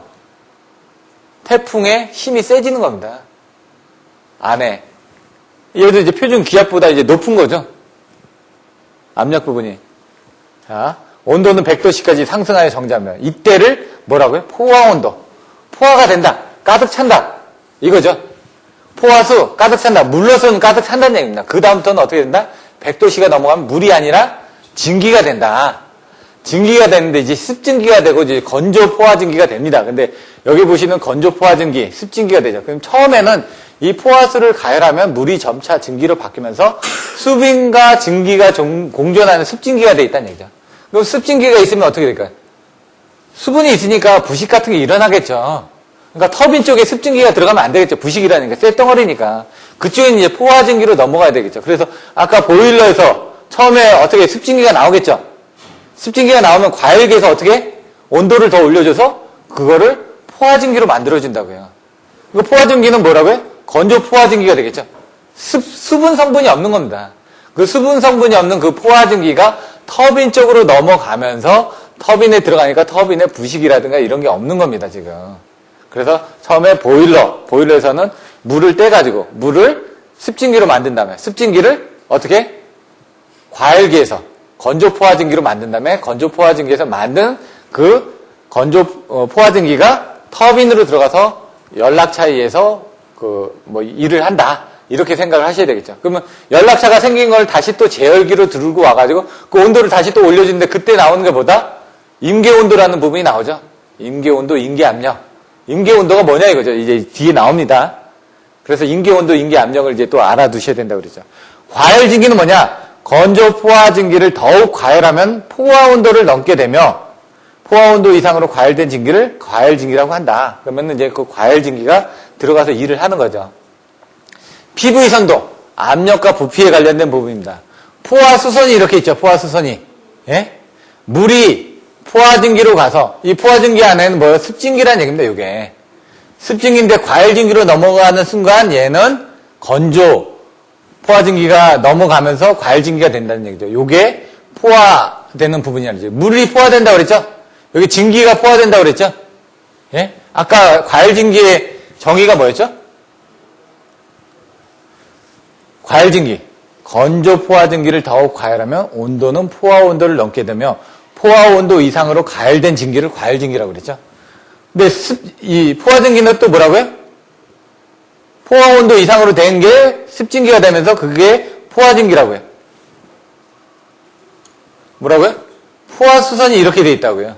태풍의 힘이 세지는 겁니다. 안에. 여기도 이제 표준 기압보다 이제 높은 거죠. 압력 부분이. 자, 온도는 100도씨까지 상승하여 정지하면 이때를 뭐라고요? 포화 온도. 포화가 된다. 가득 찬다. 이거죠. 포화수 가득 찬다. 물로서는 가득 찬다는 얘기입니다. 그 다음부터는 어떻게 된다? 100도씨가 넘어가면 물이 아니라 증기가 된다. 증기가 되는데 이제 습증기가 되고 이제 건조 포화증기가 됩니다. 근데 여기 보시는 건조 포화증기, 습증기가 되죠. 그럼 처음에는 이 포화수를 가열하면 물이 점차 증기로 바뀌면서 수분과 증기가 공존하는 습증기가 돼 있다는 얘기죠. 그럼 습증기가 있으면 어떻게 될까요? 수분이 있으니까 부식 같은 게 일어나겠죠. 그러니까 터빈 쪽에 습증기가 들어가면 안 되겠죠. 부식이라니까 쇳덩어리니까. 그쪽에는 이제 포화증기로 넘어가야 되겠죠. 그래서 아까 보일러에서 처음에 어떻게 습증기가 나오겠죠. 습증기가 나오면 과열기에서 어떻게 온도를 더 올려줘서 그거를 포화증기로 만들어준다고요. 그 포화증기는 뭐라고요? 건조 포화증기가 되겠죠. 수분 성분이 없는 겁니다. 그 수분 성분이 없는 그 포화증기가 터빈 쪽으로 넘어가면서 터빈에 들어가니까 터빈에 부식이라든가 이런 게 없는 겁니다, 지금. 그래서 처음에 보일러에서는 물을 떼가지고 물을 습증기로 만든 다음에 습증기를 어떻게? 과열기에서 건조 포화증기로 만든 다음에 건조 포화증기에서 만든 그 건조 포화증기가 터빈으로 들어가서 연락 차이에서 그 뭐 일을 한다. 이렇게 생각을 하셔야 되겠죠. 그러면 연락차가 생긴 걸 다시 또 제열기로 들고 와가지고 그 온도를 다시 또 올려주는데 그때 나오는 게 뭐다? 임계온도라는 부분이 나오죠. 임계온도, 임계압력. 임계온도가 뭐냐 이거죠. 이제 뒤에 나옵니다. 그래서 임계온도, 임계압력을 이제 또 알아두셔야 된다고 그러죠. 과열증기는 뭐냐? 건조 포화증기를 더욱 과열하면 포화온도를 넘게 되며 포화온도 이상으로 과열된 증기를 과열증기라고 한다. 그러면 이제 그 과열증기가 들어가서 일을 하는 거죠. PV 선도, 압력과 부피에 관련된 부분입니다. 포화수선이 이렇게 있죠. 포화수선이. 예? 물이 포화증기로 가서 이 포화증기 안에는 뭐예요? 습증기라는 얘기입니다. 이게 습증기인데 과열증기로 넘어가는 순간 얘는 건조 포화증기가 넘어가면서 과열증기가 된다는 얘기죠. 이게 포화되는 부분이라는 얘기죠. 물이 포화된다고 그랬죠? 여기 증기가 포화된다고 그랬죠? 예? 아까 과열증기의 정의가 뭐였죠? 과열증기. 건조 포화증기를 더욱 과열하면 온도는 포화온도를 넘게 되며 포화온도 이상으로 과열된 증기를 과열증기라고 그랬죠? 근데 이 포화증기는 또 뭐라고요? 포화온도 이상으로 된 게 습증기가 되면서 그게 포화증기라고 해요. 뭐라고요? 포화수선이 이렇게 돼 있다고요.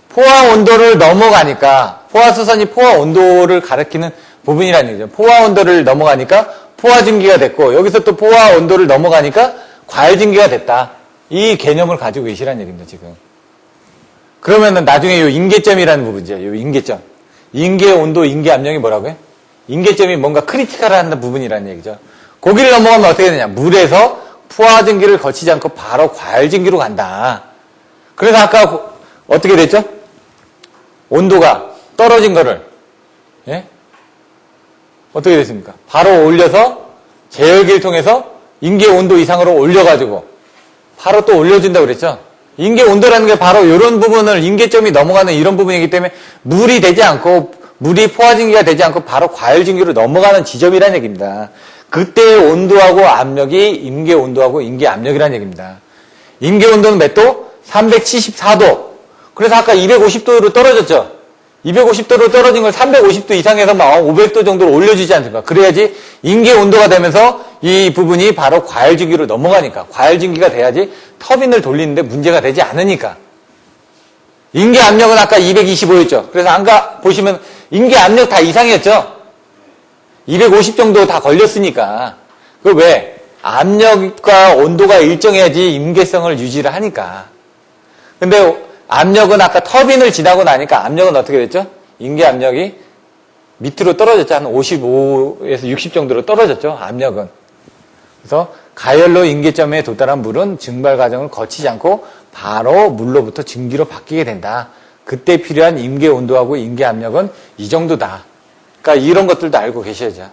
포화온도를 넘어가니까 포화수선이 포화온도를 가리키는 부분이라는 얘기죠. 포화온도를 넘어가니까 포화증기가 됐고 여기서 또 포화온도를 넘어가니까 과열증기가 됐다. 이 개념을 가지고 계시라는 얘기입니다. 지금. 그러면은 나중에 요 임계점이라는 부분이죠. 요 임계점. 임계온도, 임계압력이 뭐라고요? 임계점이 뭔가 크리티컬한 부분이라는 얘기죠. 거기를 넘어가면 어떻게 되냐. 물에서 포화증기를 거치지 않고 바로 과열증기로 간다. 그래서 아까 어떻게 됐죠? 온도가 떨어진 거를 예? 어떻게 됐습니까? 바로 올려서 제열기를 통해서 임계온도 이상으로 올려가지고 바로 또 올려준다고 그랬죠? 임계온도라는 게 바로 이런 부분을 임계점이 넘어가는 이런 부분이기 때문에 물이 되지 않고 물이 포화증기가 되지 않고 바로 과열증기로 넘어가는 지점이라는 얘기입니다. 그때의 온도하고 압력이 임계온도하고 임계압력이라는 얘기입니다. 임계온도는 몇 도? 374도. 그래서 아까 250도로 떨어졌죠? 250도로 떨어진 걸 350도 이상에서 막 500도 정도로 올려주지 않습니까? 그래야지 임계온도가 되면서 이 부분이 바로 과열증기로 넘어가니까 과열증기가 돼야지 터빈을 돌리는데 문제가 되지 않으니까. 임계압력은 아까 225였죠. 그래서 아까 보시면 임계압력 다 이상이었죠. 250 정도 다 걸렸으니까. 그 왜? 압력과 온도가 일정해야지 임계성을 유지를 하니까. 근데 압력은 아까 터빈을 지나고 나니까 압력은 어떻게 됐죠? 임계압력이 밑으로 떨어졌죠. 한 55에서 60 정도로 떨어졌죠. 압력은. 그래서 가열로 임계점에 도달한 물은 증발 과정을 거치지 않고 바로 물로부터 증기로 바뀌게 된다. 그때 필요한 임계온도하고 임계압력은 이 정도다. 그러니까 이런 것들도 알고 계셔야죠.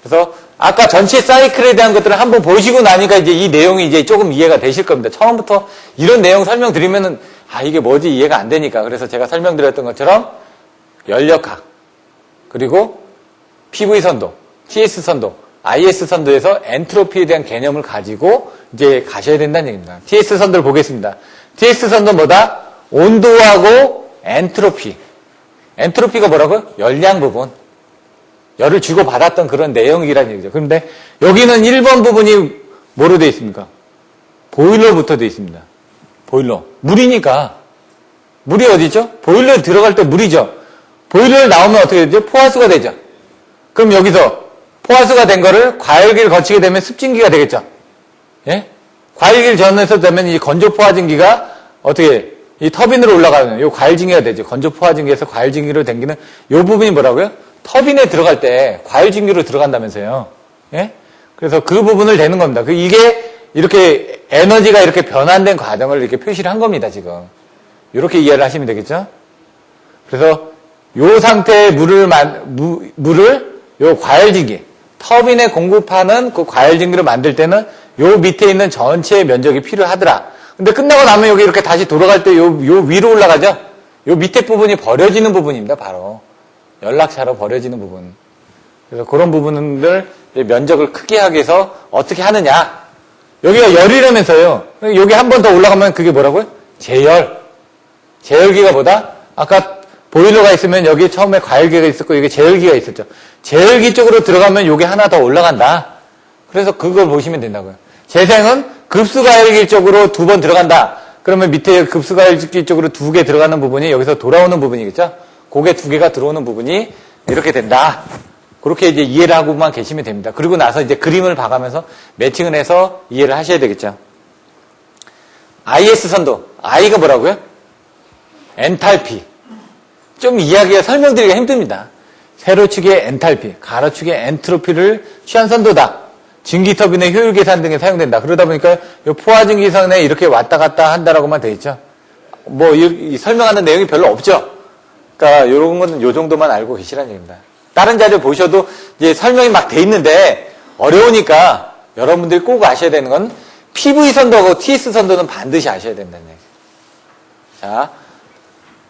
그래서 아까 전체 사이클에 대한 것들을 한번 보시고 나니까 이제 이 내용이 이제 조금 이해가 되실 겁니다. 처음부터 이런 내용 설명드리면은 이게 뭐지 이해가 안 되니까. 그래서 제가 설명드렸던 것처럼 연력학 그리고 PV 선도, TS 선도, IS 선도에서 엔트로피에 대한 개념을 가지고 이제 가셔야 된다는 얘기입니다. TS 선도를 보겠습니다. TS 선도 뭐다? 온도하고 엔트로피. 엔트로피가 뭐라고요? 열량 부분. 열을 주고받았던 그런 내용이라는 얘기죠. 그런데 여기는 1번 부분이 뭐로 되어 있습니까? 보일러부터 되어 있습니다. 보일러. 물이니까. 물이 어디죠? 보일러에 들어갈 때 물이죠. 보일러에 나오면 어떻게 되죠? 포화수가 되죠. 그럼 여기서 포화수가 된 거를 과열기를 거치게 되면 습증기가 되겠죠. 예? 과열기를 전해서 되면 이 건조 포화증기가 어떻게 이 터빈으로 올라가는 요 과열증기가 되죠. 건조 포화증기에서 과열증기로 당기는 요 부분이 뭐라고요? 터빈에 들어갈 때 과열증기로 들어간다면서요. 예? 그래서 그 부분을 내는 겁니다. 이게 이렇게 에너지가 이렇게 변환된 과정을 이렇게 표시를 한 겁니다, 지금. 이렇게 이해를 하시면 되겠죠? 그래서 요 상태의 물을 요 과열증기, 터빈에 공급하는 그 과열증기를 만들 때는 요 밑에 있는 전체의 면적이 필요하더라. 근데 끝나고 나면 여기 이렇게 다시 돌아갈 때 요 위로 올라가죠? 요 밑에 부분이 버려지는 부분입니다, 바로. 연락차로 버려지는 부분. 그래서 그런 부분들 면적을 크게 하기 위해서 어떻게 하느냐. 여기가 열이라면서요. 여기 한 번 더 올라가면 그게 뭐라고요? 제열. 제열기가 뭐다? 아까 보일러가 있으면 여기 처음에 과열기가 있었고 여기 제열기가 있었죠. 제열기 쪽으로 들어가면 요게 하나 더 올라간다. 그래서 그걸 보시면 된다고요. 재생은 급수과열기 쪽으로 2번 들어간다. 그러면 밑에 급수과열기 쪽으로 2개 들어가는 부분이 여기서 돌아오는 부분이겠죠. 그게 2개가 들어오는 부분이 이렇게 된다. 그렇게 이제 이해를 하고만 계시면 됩니다. 그리고 나서 이제 그림을 봐가면서 매칭을 해서 이해를 하셔야 되겠죠. IS 선도. I가 뭐라고요? 엔탈피. 좀 이야기가 설명드리기가 힘듭니다. 세로축의 엔탈피, 가로축의 엔트로피를 취한 선도다. 증기터빈의 효율 계산 등에 사용된다. 그러다 보니까 이 포화증기선에 이렇게 왔다 갔다 한다라고만 되어 있죠. 뭐 이 설명하는 내용이 별로 없죠. 그러니까 이런 거는 요 정도만 알고 계시라는 얘기입니다. 다른 자료 보셔도 이제 설명이 막 돼 있는데 어려우니까 여러분들이 꼭 아셔야 되는 건 PV 선도하고 TS 선도는 반드시 아셔야 된다는 얘기죠. 자,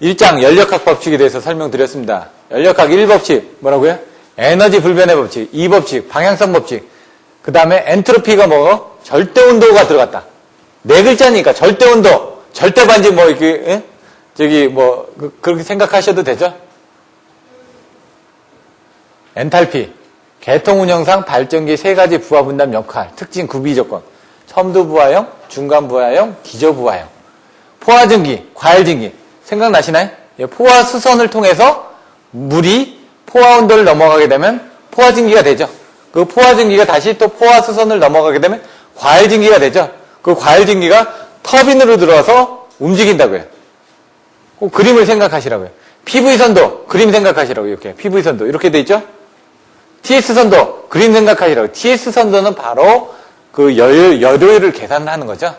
1장 연력학 법칙에 대해서 설명드렸습니다. 연력학 1법칙 뭐라고요? 에너지 불변의 법칙, 2법칙 방향성 법칙. 그 다음에 엔트로피가 뭐 절대온도가 들어갔다. 네 글자니까 절대온도, 절대반지 뭐 이렇게 예? 저기 뭐 그렇게 생각하셔도 되죠. 엔탈피, 계통운영상 발전기 3가지 부하분담 역할, 특징 구비조건, 첨두부하형, 중간부하형, 기저부하형. 포화증기, 과열증기 생각나시나요? 포화수선을 통해서 물이 포화온도를 넘어가게 되면 포화증기가 되죠. 그 포화증기가 다시 또 포화수선을 넘어가게 되면 과열증기가 되죠. 그 과열증기가 터빈으로 들어와서 움직인다고요. 그림을 생각하시라고요. PV선도 그림 생각하시라고요. 이렇게 PV선도 이렇게 돼 있죠. TS선도 그림 생각하시라고요. TS선도는 바로 그 열효율을 계산하는 거죠.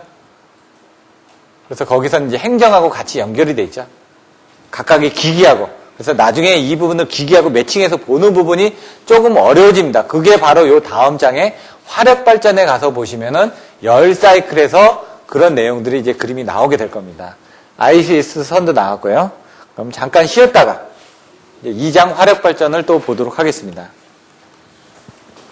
그래서 거기서는 이제 행정하고 같이 연결이 돼 있죠. 각각의 기기하고. 그래서 나중에 이 부분을 기기하고 매칭해서 보는 부분이 조금 어려워집니다. 그게 바로 요 다음 장에 화력 발전에 가서 보시면은 열 사이클에서 그런 내용들이 이제 그림이 나오게 될 겁니다. ICS 선도 나왔고요. 그럼 잠깐 쉬었다가 이제 2장 화력 발전을 또 보도록 하겠습니다.